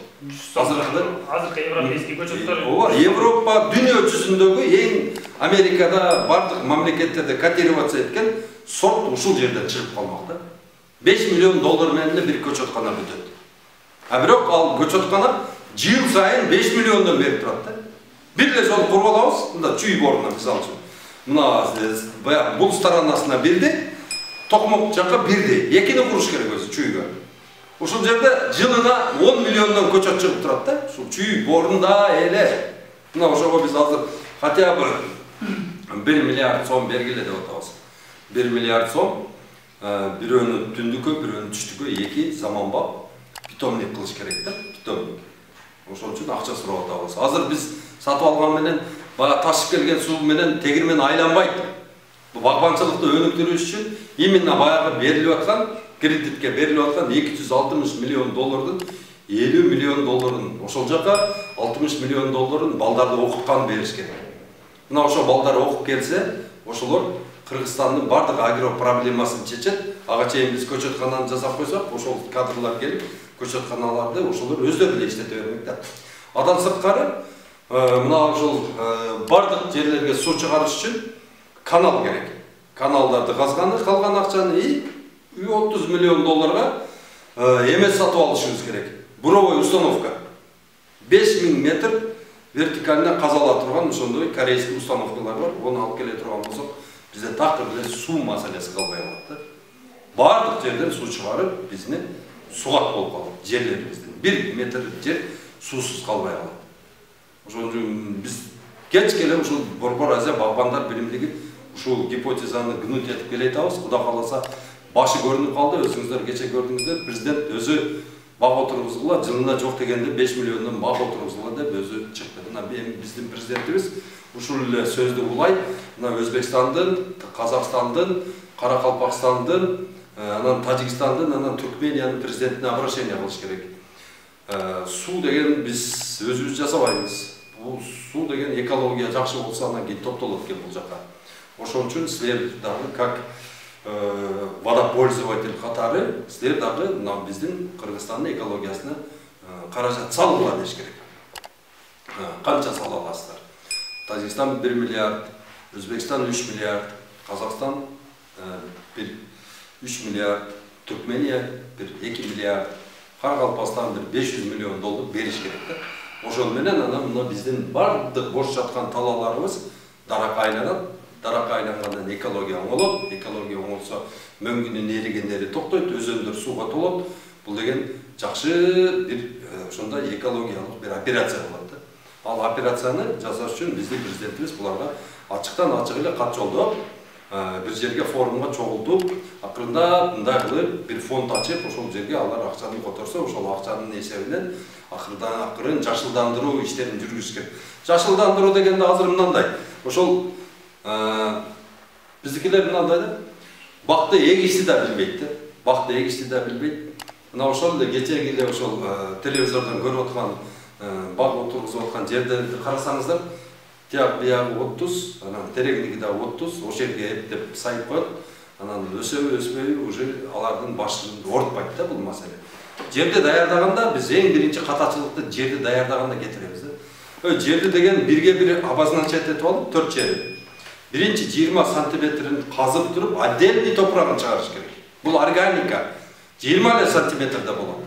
Азыркы европейский көчөттөр.
Ооба, Европа дүйнө жүзүндөгү эң Америкада бардык мамлекеттерде котироваться эткен сорт ушул жерден чыгып калмак да. $5 миллион менен бир көчөткана бүтөт. А бирок ал көчөткана жыл сайын $5 миллиондон берип турат да. Бир эле жол куруп алабыз, мында чүй борунан мисалы үчүн. Мына бул сторонасына бирди, токмок жакка бирди. Экини куруш керек өзү чүйгө. Ушул жерде жылына $10 миллиондон көчөт чыгып турат да. Ушул чүй борунда эле. Мына ошого биз азыр хотя бы $1 миллиард сом бергиле деп атабыз. $1 миллиард сом бирөөнү түндүккө, бирөөнү түштүккө эки заманбап питомник кылыш керек да, питомник. Ошон үчүн акча сурап атабыз. Азыр биз сатып алган менен бага ташып келген суу менен тегирмен айланбайт. Бул багбанчылыкты өнүктүрүү үчүн именно баягы берилип аткан кредитке берилип аткан $260 миллион $50 миллион ошол жака $60 миллион балдарды окуткан бериш керек. Мына ошо балдар окуп келсе, ошолор Кыргызстандын бардык агро проблемасын чечет. Ага чейин биз көчөткананы жасап койсок, ошол кадрлар келип көчөтканаларды ошолор өздөрү эле иштете бермек да. Адан сырткары мына ошол бардык жерлерге суу чыгарыш үчүн канал керек. Каналдарды казганы, калган акчаны $30 миллион эмес сатып алышыбыз керек. Буровой установка. 5000 метр вертикально казала турган ошондой корейский установкалар бар. Оны алып келе турган болсок, бизде такыр эле суу маселеси калбай калат да. Бардык жерден суу чыгарып, бизди сугат болуп калат жерлерибизден. 1 метр жер суусуз калбай калат. Ошон үчүн биз кеч келе ушул Борбор Азия багбандар биримдиги ушул гипотезаны гнуть этип келе атабыз. Кудай кааласа башы көрүнүп калды. Өзүңүздөр кече көрдүңүздөр, президент өзү бак отургузгула, жылына жок дегенде $5 миллиондон бак отургузгула деп өзү чыкты. Мына биздин президентибиз ушул эле сөздү улайт. Мына Өзбекстандын, Казакстандын, Каракалпакстандын, анан Тажикстандын, анан Түркмениянын президентине обращение кылыш керек. Суу деген биз өзүбүз жасабайбыз. Бул суу деген экология жакшы болсо анан кийин топтолот экен бул жака. Ошон үчүн силер дагы как водопользователь катары силер дагы биздин Кыргызстандын экологиясына каражат салгыла деш керек. Канча сала аласыздар? Тажикстан 1 миллиард, Өзбекстан 3 миллиард, Казакстан 3 миллиард, Түркмения 2 миллиард, Каракалпакстан $500 миллион бериш керек да. Ошон менен анан мына биздин бардык бош жаткан талаларыбыз даракка айланат. Даракка айлангандан экология оңолот. Экология оңолсо мөңгүнүн эригендери токтойт, өзөндөр сууга толот. Бул деген жакшы бир ошондой экологиялык бир операция болот да. Ал операцияны жасаш үчүн биздин президентибиз буларга ачыктан ачык эле кат жолдоп, бир жерге форумга чогултуп, акырында мындай кылып бир фонд ачып, ошол жерге алар акчаны которсо, ошол акчанын эсебинен акырын жашылдандыруу иштерин жүргүзүш керек. Жашылдандыруу дегенде азыр мындай. Ошол биздикилер мындай да. Бакты эгишти да билбейт да. Бакты эгишти да билбейт. Мына ошол эле кечеги эле ошол телевизордон көрүп аткан бак отургузуп аткан жерлерди карасаңыздар, тияк биягы 30, анан тереңдиги да 30, ошол жерге эптеп сайып коет. Анан өсөбү өспөйбү уже алардын башын ортпайт да бул маселе. Жерди даярдаганда биз эң биринчи катачылыкты жерди даярдаганда кетиребиз да. Жерди деген бирге бир обозначать этип алып 4 жери. Биринчи 20 сантиметрин казып туруп, отдельный топрагын чыгарыш керек. Бул органика 20 сантиметрде болот.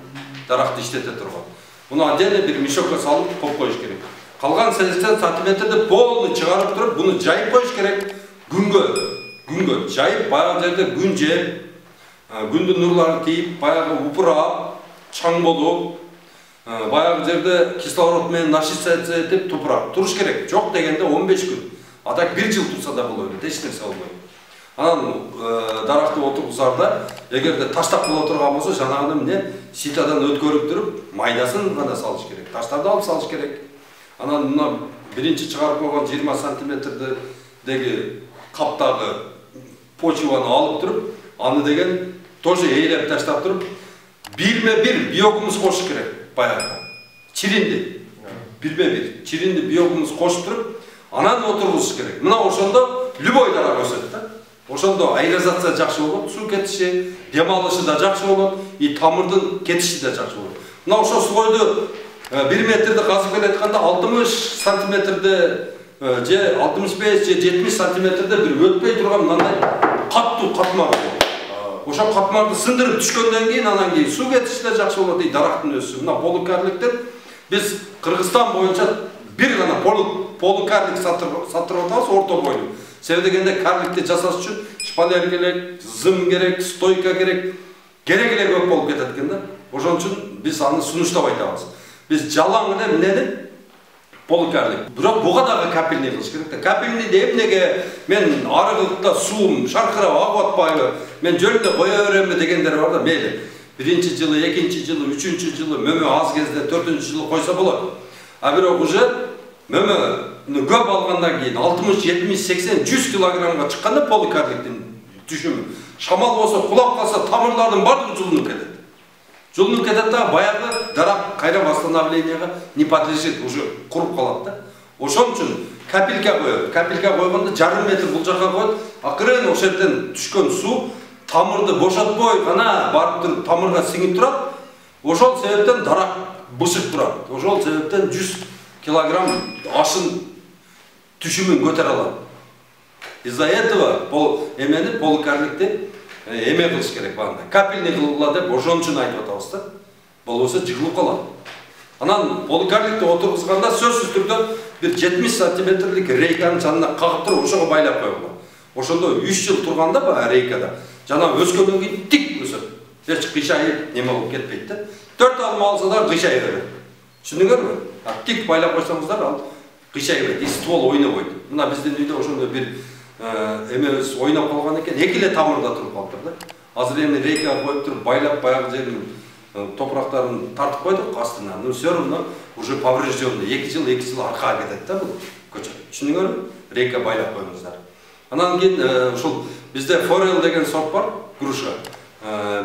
Даракты иштете турган. Буну отдельно бир мешокко салып коюп коюш керек. Калган 80 сантиметрди полный чыгарып туруп, буну жайып коюш керек. Күнгө жайып, баягы жерде күн жеп, күндүн нурлары тийип, баягы упурап, чаң болуп, баягы жерде кислород менен насыщаться этип туруш керек. Жок дегенде 15 күн. А так 1 жыл турса да болот, эч нерсе болбойт. Анан даракты отургузарда эгерде таштап боло турган болсо жанагыны эмне ситадан өткөрүп майдасын гана салыш керек. Таштарды алып салыш керек. Анан мына биринчи чыгарып койгон 20 сантиметрдеги каптагы почваны алып туруп, аны деген тоже эйлеп таштап туруп, бирме-бир биогумус кошуш керек баягы. Чиринди. Бирме-бир чиринди биогумус кошуп туруп, анан отургузуш керек. Мына ошондо любой дарак өсөт да. Ошондо аэризация жакшы болот, суу кетиши, дем алышы да жакшы болот, и тамырдын кетиши да жакшы болот. Мына ошол слойду 1 метрде казып келатканда 60 сантиметрде же 65 же 70 сантиметрде бир өтпөй турган мындай каттуу катмар болот. Ошол катмарды сындырып түшкөндөн кийин анан кийин суу кетиши да жакшы болот, и дарактын өсүшү. Мына полукарликтер биз Кыргызстан боюнча бир гана полукарлик сатырып атабыз, орто бойлуу. Себеби дегенде карликти жасаш үчүн шпалер керек, зым керек, стойка керек, керек эле көп болуп кетет экен да. Ошон үчүн биз аны сунуштап айтабыз. Биз жалаң эле эмнени полукарлик. Бирок буга дагы капельный кылыш керек да. Капельныйде эмнеге мен арыгылыкта суум шаркырап агып атпайбы, мен жөн эле кое беремби дегендер бар да, мейли. Биринчи жылы, экинчи жылы, үчүнчү жылы мөмө аз кезде, төртүнчү жылы койсо болот. А бирок уже мөмө көп алгандан кийин 60, 70, 80, 100 килограммга чыкканда полукарликтин түшүмү. Шамал болсо кулап калса тамырлардын баардыгы жылынып кетет. Жылынып кетет да, баягы дарак кайра восстановленияга не подлежит, уже куруп калат да. Ошон үчүн капелька коет. Капелька койгондо жарым метр бул жака коет. Акырын ошол жерден түшкөн суу тамырды бошотпой гана барып туруп тамырга сиңип турат. Ошол себептен дарак бышык турат. Ошол себептен 100 килограмм ашын түшүмүн көтөрө алат. Из-за этого полукарликти эме кылыш керек багында. Капельный кылгыла деп ошон үчүн айтып атабыз да. Болбосо жыгылып калат. Анан полукарликти отургузганда сөзсүз түрдө бир 70 сантиметрлик рейканын жанына кагып туруп ошого байлап койгула. Ошондо 3 жыл турганда баягы рейкада жана өскөндөн кийин тик өсөт. Эч кыйшайып неме болуп кетпейт да. 4 алма алса да кыйшай берет. Түшүндүңөрбү? Тик байлап койсоңуздар ал кыйшай берет, и ствол ойнобойт. Мына биздин үйдө ошондой бир эмебиз ойноп калган экен, эки эле тамырда туруп калыптыр да. Азыр эми рейка коюп туруп байлап баягы жерин топурактарын тартып койдук астына. Но все равно уже поврежденный. 2 жыл аркага кетет да бул көчөт. Түшүндүңөрбү? Рейка байлап коюңуздар. Анан кийин ушул бизде Форел деген сорт бар, груша.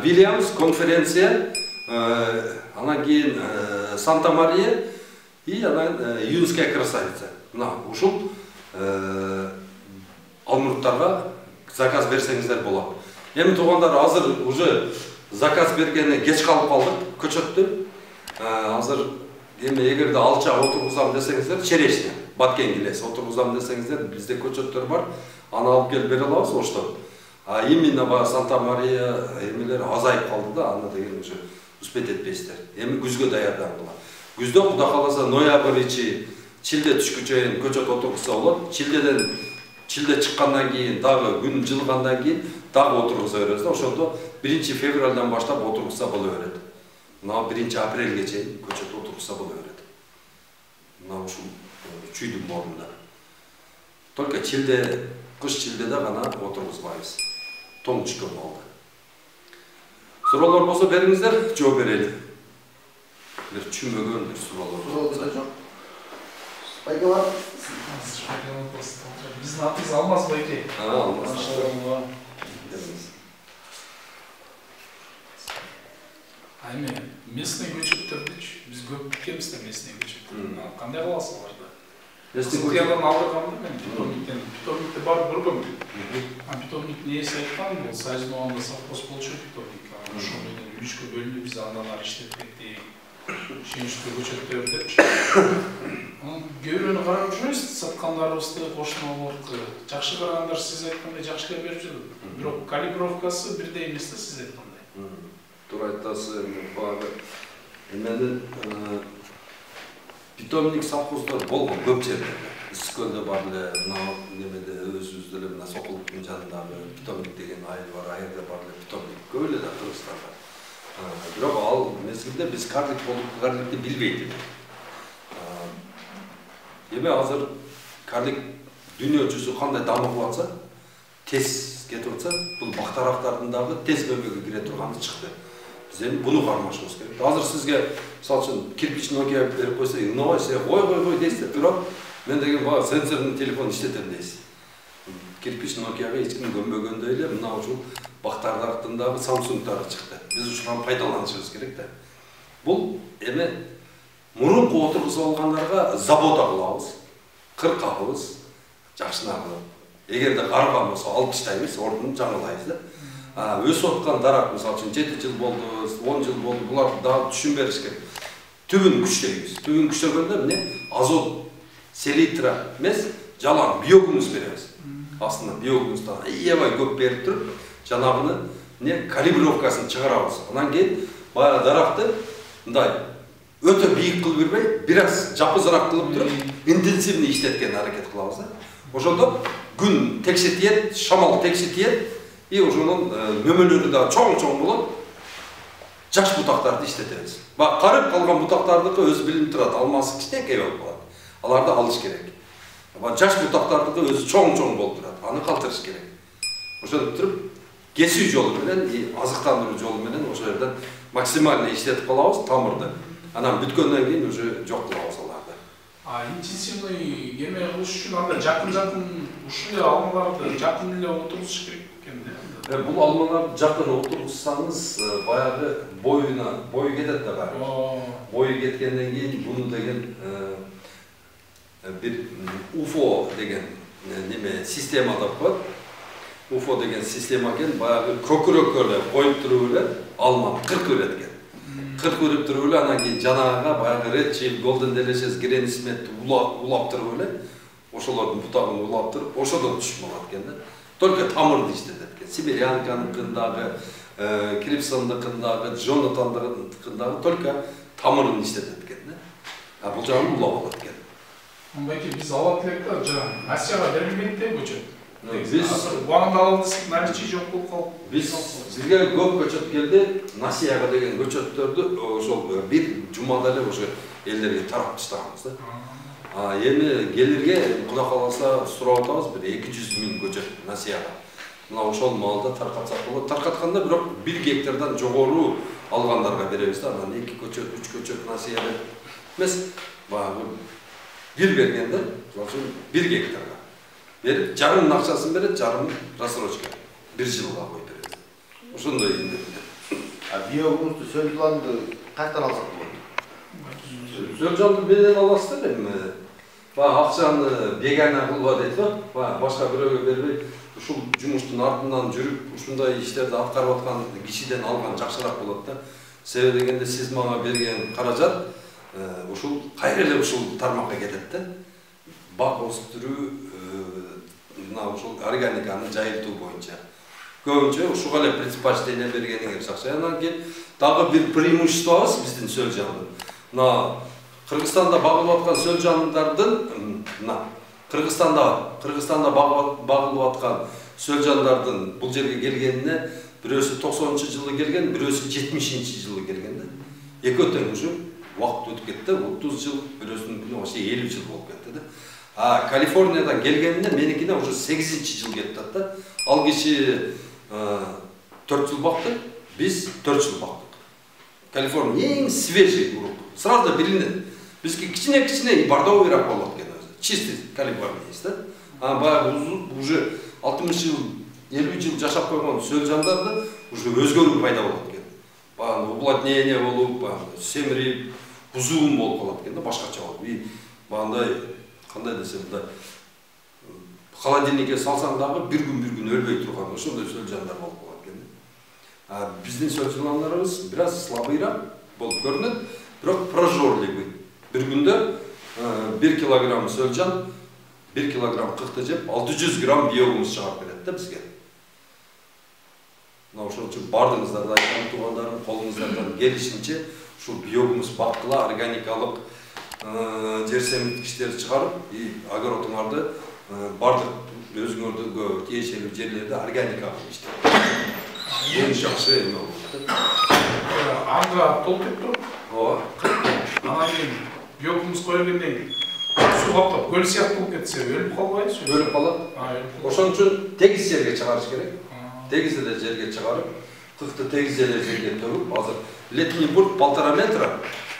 Вильямс, конференция, анан кийин Санта Мария и анан Юнская красавица. Мына ушул алмурттарга заказ берсеңиздер болот. Эми туугандар, азыр уже заказ бергени кеч калып калдык көчөттү. Азыр эми эгерде алча отургузам десеңиздер, черешня, баткен килес отургузам десеңиздер, бизде көчөттөр бар. Аны алып келип бере алабыз оштон. А именно ба Санта Мария эмелер азайып калды да, аны деген уже успеть этпейсиздер. Эми күзгө даярдангыла. Күздө Кудай кааласа ноябрь ичи чилде түшкү чейин көчөт отургузса болот. Чилде чыккандан кийин дагы күн жылгандан кийин дагы отургуза беребиз да. Ошондо 1 февралдан баштап отургузса боло берет. Мына 1 апрелге чейин көчөт отургузса боло берет. Мына ушул чүйдүн ордунда. Только чилде, кыш чилдеде гана отургузбайбыз. Тоң түшкөн балда. Суроолор болсо бериңиздер, жооп берели. Бир түшүнбөгөн бир суроолор.
Жок. Байке бар.
Биздин атыбыз Алмаз байке.
Алмаз.
Эми местный көчөттөрдүчү биз көп бикебиз да местный көчөттөр. Кандай кыласыз аларды? Сылкыядан алдырганда мен питомникте барып көргөм. Питомник нээси айткан, бул сайзын оңунда совхоз болчу питомник. Ошол менен үчкө бөлүнүп биз андан ары иштеп кеттик. Жемиштүү көчөттөр депчи. Анан көбүрөнү карап жүрөбүз, саткандарыбызды, кошуналарды. Жакшы карагандар сиз айткандай жакшы эле берип жүрөт. Бирок калибровкасы бирдей эмес да сиз айткандай.
Туура айтасыз, баягы эмени питомник совхоздор болгон көп жерлерде. Ысыкөлдө бар эле, мына немеде өзүбүздө эле мына Сокулдун жанындагы питомник деген айыл бар, айылда бар эле питомник. Көп эле да Кыргызстанда. Бирок ал мезгилде биз карликти билбейт элек. Эми азыр карлик дүйнө жүзү кандай дамып атса, тез кетип атса, бул бактарактардын дагы тез көмөгү кире турганы чыкты. Биз эми буну кармашыбыз керек. Азыр сизге мисалы үчүн кирпич Nokia берип койсо, "Унабай, сен кой дейсиз" туруп, мен деген баа сенсордун телефон иштетем дейсиз. Кирпич Nokia'га эч ким көмбөгөндөй эле мына ушул бактардактын дагы Samsung'дары чыкты. Биз ушундан пайдаланышыбыз керек да. Бул эми мурунку отургузуп алгандарга забота кылабыз, кыркабыз, жакшынакылып. Эгерде карыган болсо алып таштайбыз, ордун жаңылайбыз да. Өсүп аткан дарак мисалы үчүн 7 жыл болду, 10 жыл болду, булар дагы түшүн бериш керек. Түбүн күчтөйбүз. Түбүн күчтөгөндө эмне? Азот, селитра эмес, жалаң биогумус беребиз. Aslında biogumuzdan aябай көп берип туруп, жанагыны не калибровкасын чыгарабыз. Анан кийин баягы даракты мындай өтө бийик кылып бербей, бир аз жапызыраак кылып туруп, интенсивный иштеткен аракет кылабыз да. Ошондо күн текши тиет, шамал текши тиет, и ошонун мөмөлөрү да чоң-чоң болот. Жаш бутактарды иштетебиз. Карып калган бутактардыкы өзү билинип турат, алмасы кичинекей болуп калат. Аларды алыш керек. Жаш бутактардыкы өзү чоң-чоң болуп турат. Аны калтырыш керек. Ошентип туруп, кесүү жолу менен, азыктандыруу жолу менен ошол жерден максимально иштетип калабыз тамырды. Анан бүткөндөн кийин уже жок кылабыз аларды.
Интенсивный эме кылыш үчүн анда жакын ушул алмаларды жакын эле отургузуш керек экен да.
Бул алмаларды жакын отургузсаңыз, баягы бою кетет да баары. Бою кеткенден кийин буну деген bir UFO деген неме система деп коет. UFO деген система экен, баягы көкүрөккө эле коюп туруп эле алманы 40 өрөт экен. 40 өрөп туруп эле анан кийин жанагыга баягы Red Chip, Golden Delicious, Granny Smith улап туруп эле ошолордун бутагын улап туруп, ошодон түшүп алат экен да. Только тамырды иштетет экен. Сибирянканыкындагы, Крипсондукындагы, Джонатандыкындагы только тамырын иштетет экен да. Бул жагын улап алат экен.
Belki biz alat elekler canım. Asya'da verilmedi de göçet. Biz bu anda alalımız nariçi yok kol.
Biz sizge көп göçet geldi. Nasiyaga деген göçetlerdi ошол bir jumada эле ошо элдерге тарап таштаганбыз да. Эми келирге Кудай кааласа сурап атабыз бир 200 000 göçet Насияга. Мына ошол маалда таркатсак болот. Таркатканда бирок 1 гектардан жогору алгандарга беребиз да. Анан 2 göçet, 3 göçet Насияга эмес, баягы bir bергенде, bir гектарға. Беріп, жарымын ақшасын береді, жарымын рассрочка. Bir жылға қойып береді. Ошондой енді.
Биогумузду сөлжанды кайдан алсак болот?
Сөлжанды менен аласыздар эми. Акчаны бегана кылба дейт го. Башка бирөөгө бербей, ушул жумуштун артынан жүрүп, ушундай иштерди аткарып аткан кишиден алган жакшыраак болот да. Себеби дегенде сиз мага берген каражат ушул кайра эле ушул тармакка кетет да. Бак өстүрүү, мына ушул органиканы жайылтуу боюнча. Көбүнчө ушуга эле предпочтение бергениңер жакшы. Анан кийин дагы бир преимуществобуз биздин сөлжандын. Мына Кыргызстанда багылып аткан сөлжандардын, мына Кыргызстанда багылып аткан сөлжандардын бул жерге келгенине бирөөсү 90-жылы келген, бирөөсү 70-жылы келген да. Экөө тең ушу вакыт өтүп кетти, 30 жыл, бирөөсүнүн вообще 50 жыл болуп кетти да. Калифорниядан келгенине меникине уже 8-жыл кетти да. Ал киши 4 жыл бакты, биз 4 жыл бактык. Калифорния эң свежий урук. Сразу билинет. Бизге кичине бардовыйраак болот экен өзү. Чистый калифорниец да. Баягы уже 60 жыл, 50 жыл жашап койгон сөлжандарды уже өзгөрүү пайда болот экен. Баягы уплотнение болуп, семирип, бузуун болуп калат экен да, башкача болуп. Баягындай кандай десем да, холодильникке салсаң дагы бир күн өлбөй турган ошондой сөлжандар болуп калат экен. Биздин сөлжандарыбыз бир аз слабыйраак болуп көрүнөт, бирок прожорливый. Bir günde 1 kilogram sölcan, 1 kilogram kıhtı cep, 600 gram biyogumuz çağırıp verir de bizge. Ошол үчүн бардыңыздар да, тугандарым, колуңуздардан келишинче şu biyogumuz бактыла, органикалык жер семирткичтерди чыгарып, огородуңарды бардык өзүңөрдү тиешелүү жерлерде органика кылып иштеп. Эң жакшы эме болот.
Андра толтуруп туруп.
Ооба.
Анан кийин биогумуз коюлгондон кийин Су каптап, көл сияқты болып кетсе, өліп қалбайды су.
Өліп қалады. Ошон үчүн тегиз жерге чыгарыш керек. Тегиз эле жерге чыгарып, кыкты тегиз эле жерге төгүп, азыр летний бурт 1,5 метра,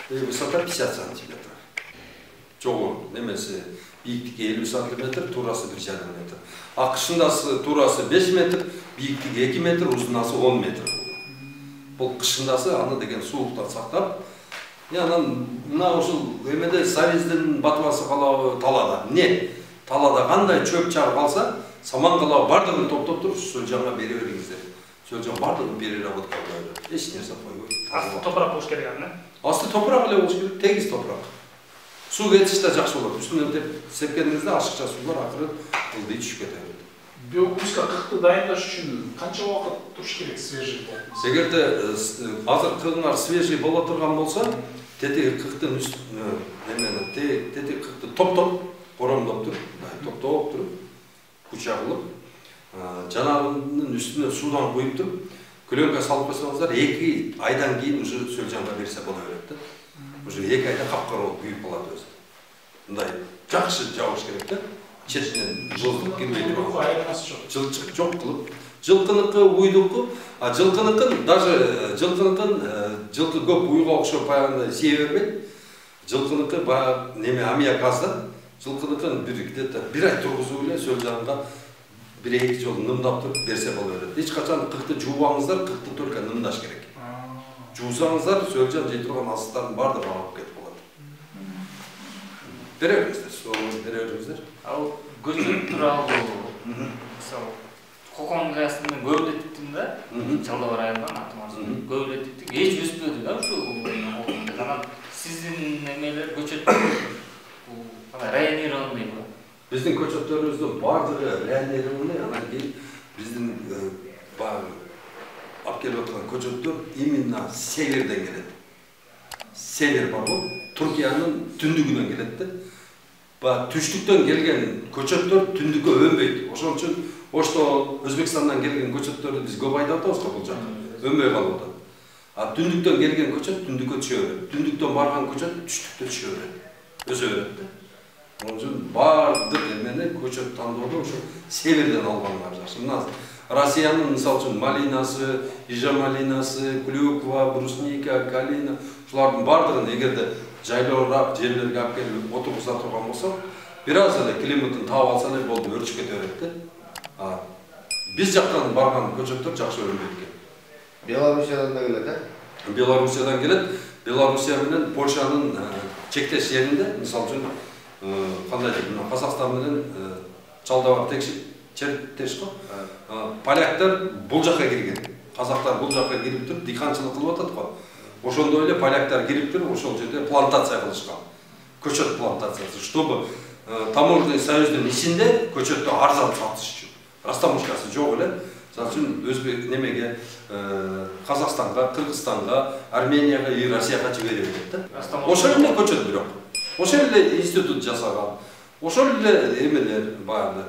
высота 50 сантиметр. Чогуу немеси бийиктиги 50 сантиметр, туурасы 1,5 метр. А кышындасы туурасы 5 метр, бийиктиги 2 метр, узунасы 10 метр. Бул кышындасы аны деген суулуктан сактап, анан мына ушул эмеде Савиздин батыбасы калабы талада. Не? Талада кандай чөп чар калса, саман калабы бардыгын топтоп туруп Сөлжанга бере бериңиздер. Сөлжан бардыгын переработка кылат. Эч нерсе койбойт.
Асты топурак болуш керек аны.
Асты топурак эле болуш керек, тегиз топурак. Суу кетиште жакшы болот. Үстүнөн теп сепкениңизде ашыкча суулар акыры ылдый түшүп кете берет.
Биогумуска кыкты дайындаш үчүн канча убакыт туруш керек свежий болуп?
Эгерде азыр кыгыңар свежий боло турган болсо, тетиги кыктын тетиги кыкты топтоп, коромдоп туруп, топтоп туруп, куча кылып, жанагынын үстүнө суудан куюп туруп, көлөңкө салып койсоңуздар 2 айдан кийин уже Сөлжанга берсе боло берет да. Уже 2 айда капкара күйүп калат өзү. Мындай жакшы жабыш керек да. Четинен жылтып кирбей турган. Жылчык жок кылып, жылкыныкы уйдуку, а жылкыныкын даже жылкы көп уйга окшоп баягындай сие бербейт. Жылкыныкы баягы неме аммиак аз да. Жылкыныкын где-то 1 ай тургузуп эле Сөлжанга 1-2 жол нымдап туруп берсе боло берет. Эч качан кыкты жуубаңыздар, кыкты только нымдаш керек. Жуусаңыздар Сөлжан жей турган азыктардын баардыгы агып кетип калат. Бере бериңиздер, сону бере бериңиздер.
Ал көчөт тууралуу мисалы кокон гасынын көбүлөтүптүн да Жалдабар айылынан атыман көбүлөтүптүк эч өспөдү да ушу коконда. Анан сиздин эмелер көчөт бул районированный бул.
Биздин көчөттөрүбүздүн баардыгы районированный, анан кийин биздин алып келип отурган көчөттөр именно северден келет. Север бар го, Туркиянын түндүгүнөн келет да. Түштүктөн келген көчөттөр түндүккө өнбөйт. Ошон үчүн Ошто Өзбекстандан келген көчөттөрдү биз көп айдап атабыз го бул жакка. Өнбөй калып атат. А түндүктөн келген көчөт түндүккө түшө берет. Түндүктөн барган көчөт түштүктө түшө берет. Өзө берет да. Ошон үчүн баардык эмени көчөт тандоодо ошо северден алгандар жакшы. Мына Россиянын мисалы үчүн малинасы, ижа малинасы, клюква, брусника, калина, ушулардын баардыгын эгерде жайлоораак жерлерге алып келип отургуза турган болсо, бир аз эле климатын таап алса эле болду, өрчүп кете берет да. Биз жактан барган көчөттөр жакшы өнбөйт экен.
Белоруссиядан да келет, э?
Белоруссиядан келет. Белоруссия менен Польшанын чектеш жеринде, мисалы үчүн кандай дейт, мына Казакстан менен Жалдабар чертеш го. Поляктар бул жакка кирген. Казактар бул жакка кирип туруп дыйканчылык кылып атат го. Ошондой эле поляктар кирип туруп ошол жерде плантация кылышкан. Көчөт плантациясы, чтобы таможенный союздун ичинде көчөттү арзан сатыш үчүн. Растамушкасы жок эле. Мисалы үчүн Өзбек немеге, Казакстанга, Кыргызстанга, Арменияга и Россияга жибере берет да. Ошол эле көчөт бирок. Ошол эле институт жасаган. Ошол эле эмелер баягы.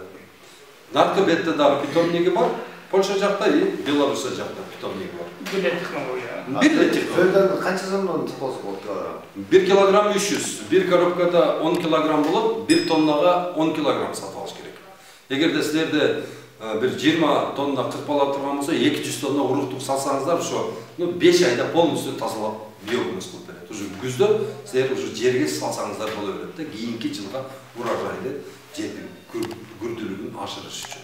Наркобетте дагы питомниги бар. Польша жакта и Белоруссия жакта питомниги бар.
Бир технология.
Бир технология.
Сөлдөн канча сомдон болсо болот килограмм?
1 килограмм 300. Бир коробкада 10 килограмм болот, 1 тоннага 10 килограмм сатып алыш керек. Эгерде силерде бир 20 тонна кырып ала турган болсо, 200 тонна уруктук салсаңыздар, ошо 5 айда полностью тазалап биогумус кылып берет. Уже күздө силер уже жерге салсаңыздар боло берет да, кийинки жылга урожайды жетип күрдүлүгүн ашырыш үчүн.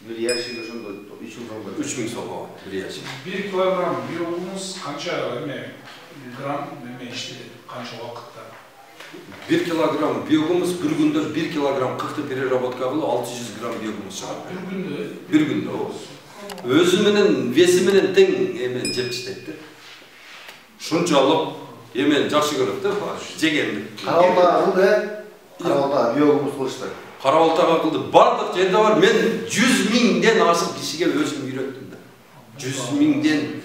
Бир ящик ошондо 3000 сомго.
3000 сомго бир ящик.
1 килограмм биогумус канча грамм иштелет, канча убакытта?
1 килограмм биогумус бир күндө 1 килограмм кыкты переработка кылып 600 грамм биогумус чыгат. Бир күндө. Өзү менен веси менен тең эмен жеп иштейт да. Шунчалык эмен жакшы көрөт да, жегенди.
Карабалта кылды, карабалта биогумус кылышты.
Карабалтага кылды. Бардык жерде бар. Мен 100 миңден ашык кишиге өзүм үйрөттүм да. 100 миңден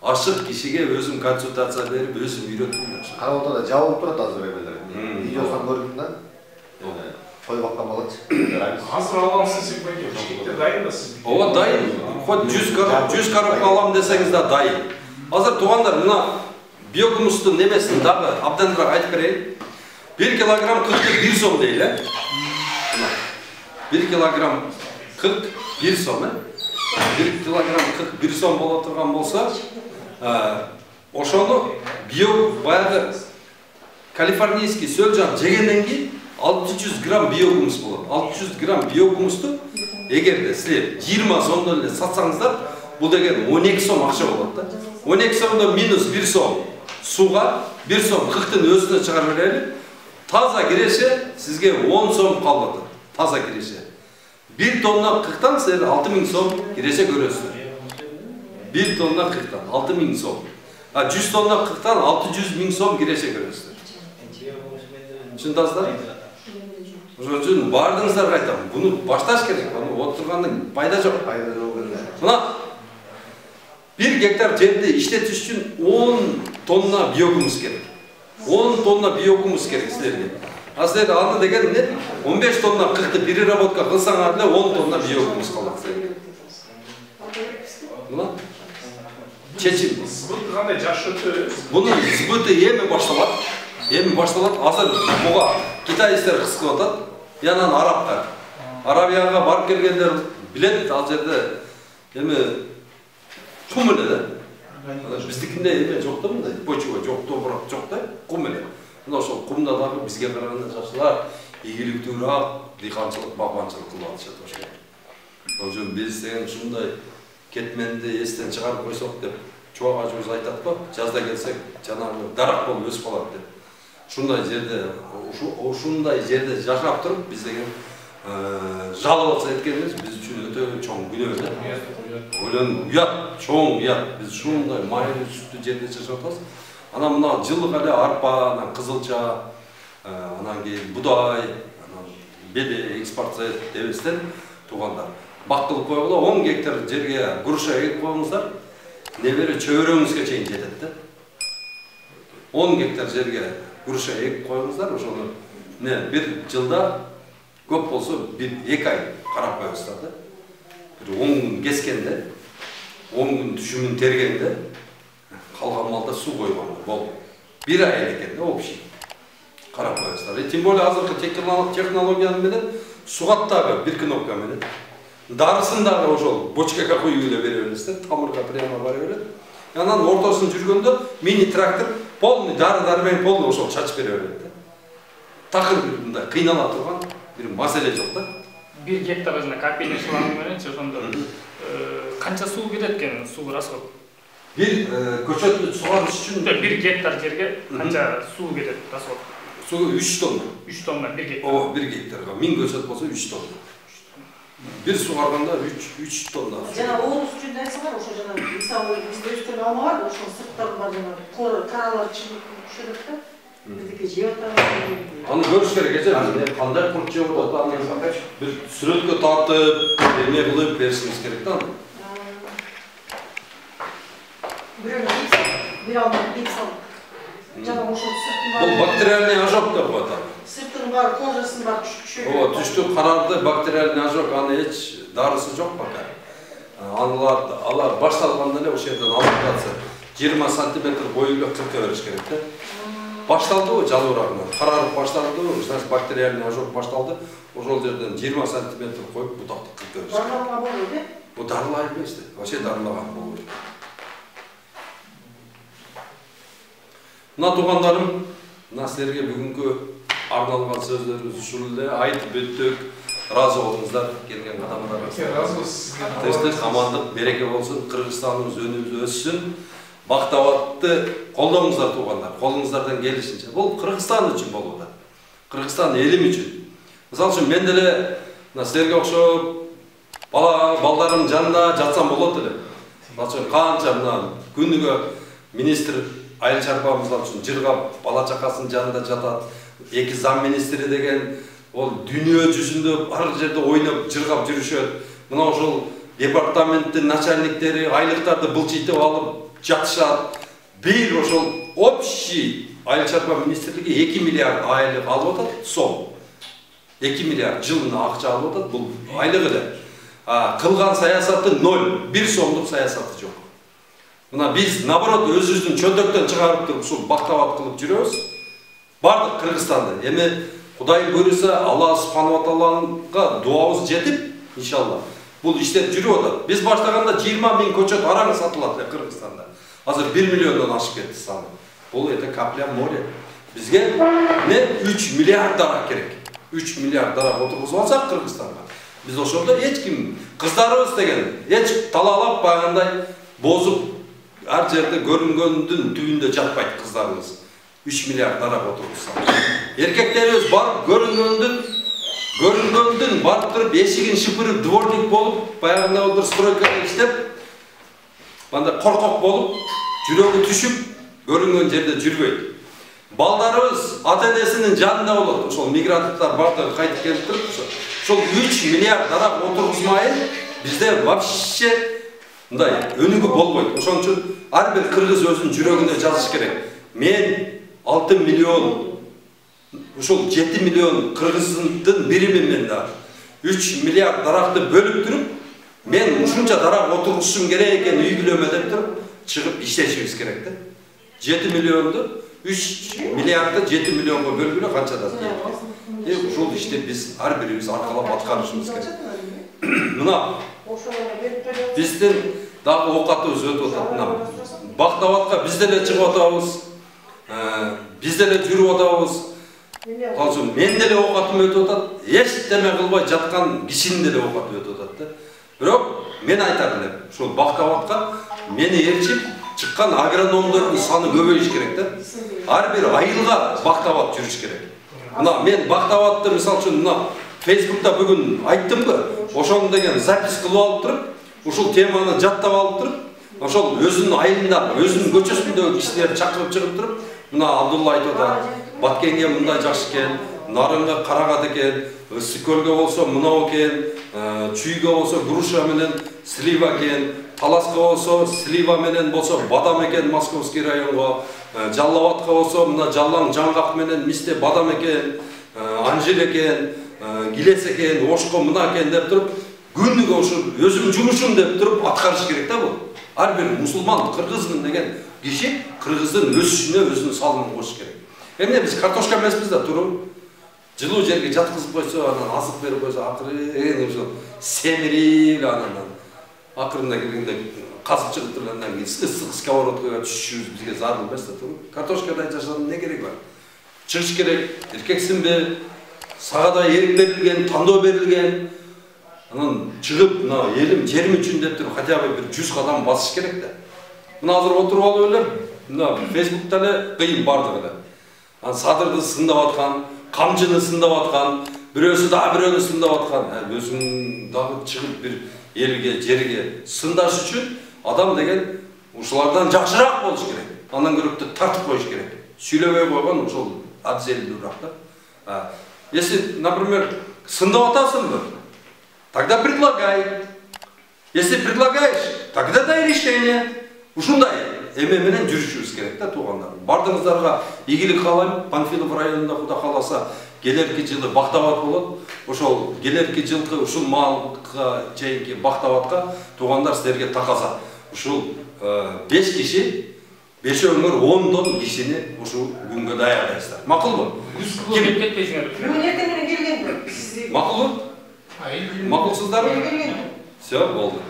ашык кишиге өзүм консультация берип, өзүм үйрөттүм.
Карабалтада жабылып турат азыр эмелер. Видеосун көрдүм да. Кой баккан болот.
Азыр аламсыз экен, бишкекте дайын да сиз.
Ооба, дайын. Хоть 100 коробка алам десеңиз да дайын. Азыр туугандар, мына биогумустун немесин дагы абданыраак айтып берейин. 1 kilogram 41 сом дейлі. 1 kilogram 41 сом. 1 kilogram 41 сом бола тұрған болса, ошону био баягы калифорнийский сөлжан жегенден кийин 600 грамм биогумус болот. 600 грамм биогумусту эгерде силер 20 сомдон эле сатсаңыздар, бул деген 12 сом акча болот да. 12 сомдон минус 1 сом суга, 1 сом кыктын өзүнө чыгарып берели. Таза киреше сизге 10 сом калат. Таза киреше. 1 тонна кыктан силер 6000 сом киреше көрөсүздөр. 1 тонна кыктан 6000 сом. 100 тонна кыктан 600.000 сом киреше көрөсүздөр. Чындасыздар? Ошон үчүн бардыңыздарга айтам, буну башташ керек. Буну отургандын пайда жок. Мына 1 гектар жерди иштетиш үчүн 10 тонна биогумус керек. 10 тонна биогумус керек силерге. А силер аны деген эмне? 15 тонна кыкты переработка кылсаңар эле 10 тонна биогумус калат силерге. Мына чечим.
Сбыт кандай жаш өтө?
Бунун сбыты эми башталат. Азыр буга китайстар кыскып атат. Янан арабтар. Арабияга барып келгендер билет, ал жерде эми кум эле да. Биздикинде эме жок да мындай, почва жок, топурак жок да, кум эле. Мына ошол кумда дагы бизге караганда жакшылар ийгиликтүүрөөк дыйканчылык, багбанчылык кылып атышат ошо. Ошон биз деген ушундай кетменди эстен чыгарып койсок деп чубак ажыбыз айтат го, жазда келсек жанагы дарак болуп өсүп калат деп. Ушундай жерде жашап туруп биз деген жалып атса эткенибиз биз үчүн өтө чоң күнөө да. Ойлон уят, чоң уят. Биз ушундай майлы сүттүү жерде жашап атабыз. Анан мына жылык эле арпа, анан кызылча, анан кийин будай, анан беде экспортция дебестен туугандар. Бак кылып койгула 10 гектар жерге груша эгип коюңуздар, небери чөйрөңүзгө чейин жетет да. 10 гектар жерге груша эгип коюңуздар, ошону бир жылда көп болсо 1-2 ай карап коесуздар да. Бир 10 күн кескенде, 10 күн түшүмүн тергенде, калган малда суу койгон болду. 1 ай экен да общий. Карап коесуздар. Тем более азыркы технология менен сугаттагы бир кнопка менен дарысын дагы ошол бочкага куюп эле бере бересиздер, тамырга прямо бара берет. Анан ортосун жүргөндө мини трактор полный дары менен полный ошол чачып бере берет да. Такыр мындай кыйнала турган бир маселе жок да.
1 гектарына капельный шланг мененчи ошондо канча суу кетет экен, суу расход?
Бир көчөттү сугарыш үчүн
1 гектар жерге канча суу кетет расход?
Суу 3 тонна.
3 тонна 1 гектар.
О, 1 гектарга 1000 көчөт болсо 3 тонна. Bir сугарганда 3 тонна.
Жана оорус үчүн айтсаңар, ошо жана мисалы бизде өскөн алма бар, ошо сырттан бар жана каралар түшүрөт да. Биздики жеп атабыз.
Аны көрүш керек эже, кандай курт жеп атат, аны бир сүрөткө тартып, эмне кылып беришибиз керек да.
Bir alma deyip salып. Жана ошо сырттын бар.
Бул бактериальный ожог деп атат.
Сырттын бар, кожасын бар түшүрөт.
Ооба, түштүк карарды бактериальный ожог, аны эч дарысы жок пока. Алар башталганда эле ошол жерден ампутация 20 сантиметр боюнга кырка бериш керек да. Башталдыбы жалуурагынан, карарып башталды, значит бактериальный ожог башталды. Ошол жерден 20 сантиметр коюп бутакты кырка бериш.
Дарылама болду деп?
Бу дарылай эмес да, вообще дарылаган болду. Мына туугандарым, мына силерге бүгүнкү арналган сөздөрүбүз ушул эле айтып өттүк. Разы болуңуздар келген адамдарга.
Разы болсуз.
Тынчтык, амандык, береке болсун, Кыргызстаныбыз өнүгүп өссүн. Бактабатты колдоңуздар туугандар, колуңуздардан келишинче. Бул Кыргызстан үчүн болууда. Кыргызстан элим үчүн. Мисалы үчүн мен деле мына силерге окшоп балдарым жанында жатсам болот эле. Мисалы үчүн канча мына күнүгө министр айыл чарбамыз үчүн жыргап бала чакасынын жанында жатат. 2 зам министри деген ол дүние жүзүндө ар жерде ойноп жыргап жүрүшөт. Мына ошол департаменттин начальниктери айлыктарды былчыйтып алып жатышат. Бир ошол общий айыл чарба министрлиги 2 миллиард айлык алып атат, сом. 2 миллиард жылына акча алып атат, бул айлык эле. Кылган саясаты 0, 1 сомдук саясаты жок. Мына биз наоборот өзүбүздүн чөндөктөн чыгарып туруп ушул бактабат кылып жүрөбүз. Бардық Кыргызстанда. Эми Кудай буйруса, Алла Субханала Таалага дуабыз жетип, иншалла. Бул иштер жүрүп атат. Биз баштаганда 20 000 көчөт араң сатылат Кыргызстанда. Азыр 1 миллиондон ашып кетти саны. Бул эте капля море. Бизге не 3 миллиард дарак керек. 3 миллиард дарак отургузуп алсак Кыргызстанга. Биз ошондо эч ким кыздарыбыз деген эч талаалап багандай бозуп ар жерде көрүнгөндүн түбүндө жатпайт кыздарыбыз. 3 миллиард дарак отургузса. Эркектерибиз барып көрүнгөндүн барып туруп эшигин шыпырып дворник болуп, баягында отуруп стройкада иштеп, мындай коркок болуп, жүрөгү түшүп, көрүнгөн жерде жүрбөйт. Балдарыбыз ата-энесинин жанында болот. Ошол мигранттар бардыгы кайтып келип туруп, ошол 3 миллиард дарак отургузмайын бизде вообще мындай өнүгүү болбойт. Ошон үчүн ар бир кыргыз өзүнүн жүрөгүнө жазыш керек. Мен 6 миллион, ошол 7 миллион кыргыздын биримин мен да. 3 миллиард даракты бөлүп туруп, мен ушунча дарак отургузушум керек экен үй-бүлөмө деп туруп, чыгып иштешибиз керек да. 7 миллионду 3 миллиардты 7 миллионго бөлгүлө канчада тийет. Ушул ишти биз ар бирибиз аркалап аткарышыбыз керек. Мына биздин дагы окатыбыз өтүп атат. Мына Бактабатка биз деле чыгып атабыз. Биз деле жүрүп атабыз. Калсун мен деле окатым өтүп атат. Эчтеме кылбай жаткан кишинин деле окаты өтүп атат да. Бирок мен айтар элем, ушул Бактабатка мени ээрчип чыккан агрономдордун саны көбөйүш керек да. Ар бир айылга Бактабат жүрүш керек. Мына мен Бактабатты мисалы үчүн мына Facebook'ta бүгүн айттымбы? Ошону деген запись кылып алып туруп, ушул теманы жаттап алып туруп, ошол өзүнүн айылында, өзүнүн көчөсүндөгү кишилерди чакырып чыгып туруп, мына Абдулла айтып атат. Баткенге мындай жакшы экен, Нарынга карагат экен, Ысыкөлгө болсо мынау экен, Чүйгө болсо груша менен слива экен, Таласка болсо слива менен болсо бадам экен Московский районго, Жаллабатка болсо мына жалаң жаңгак менен мисте бадам экен, анжир экен, гилес экен, ошко мына экен деп туруп, күнүгө ошо өзүм жумушум деп туруп аткарыш керек да бул. Ар бир мусулман кыргызмын деген киши кыргыздын өсүшүнө өзүнүн салымын кошуш керек. Эмне биз картошка эмеспиз да туруп жылуу жерге жаткызып койсо, анан азык берип койсо, акырын ошо семирип анан акырында келгенде казып чыгып тургандан кийин ысык сковородкага түшүшүбүз бизге зарыл эмес да туруп. Картошкадай жашаганын эмне кереги бар? Чыгыш керек, эркексиңби, сагадай эрип берилген, тандоо берилген. Анан чыгып, мына элим, жерим үчүн деп туруп, хотя бы бир 100 кадам басыш керек да. Мына азыр отуруп алып элем, мына Facebook'та эле кыйын бардыгы эле. Анан садырды сындап аткан, камчыны сындап аткан, бирөөсү дагы бирөөнү сындап аткан. Өзүң дагы чыгып бир элге, жерге сындаш үчүн адам деген ушулардан жакшыраак болуш керек. Андан көрөктө тартып коюш керек. Сүйлөбөй койгон ошол абзелдүүрөөк да. Если, например, сындап атасыңбы, тогда предлагай. Если предлагаешь, тогда дай решение. Ушундай эме менен жүрүшүбүз керек да туугандар. Бардыгыңыздарга ийгилик каалайм. Панфилов районунда Кудай кааласа келерки жылы Бактабат болот. Ошол келерки жылкы ушул маалга чейинки Бактабатка туугандар силерге таказа. Ушул 5 киши, 5-өңөр 10 кишини ушул күнгө даярдайсыздар. Макулбу?
Ким кетпейсиңер?
Бүгүн эртең менен келген сизди.
Макулбу? Макулсуздарбы?
Келген.
Все, болду.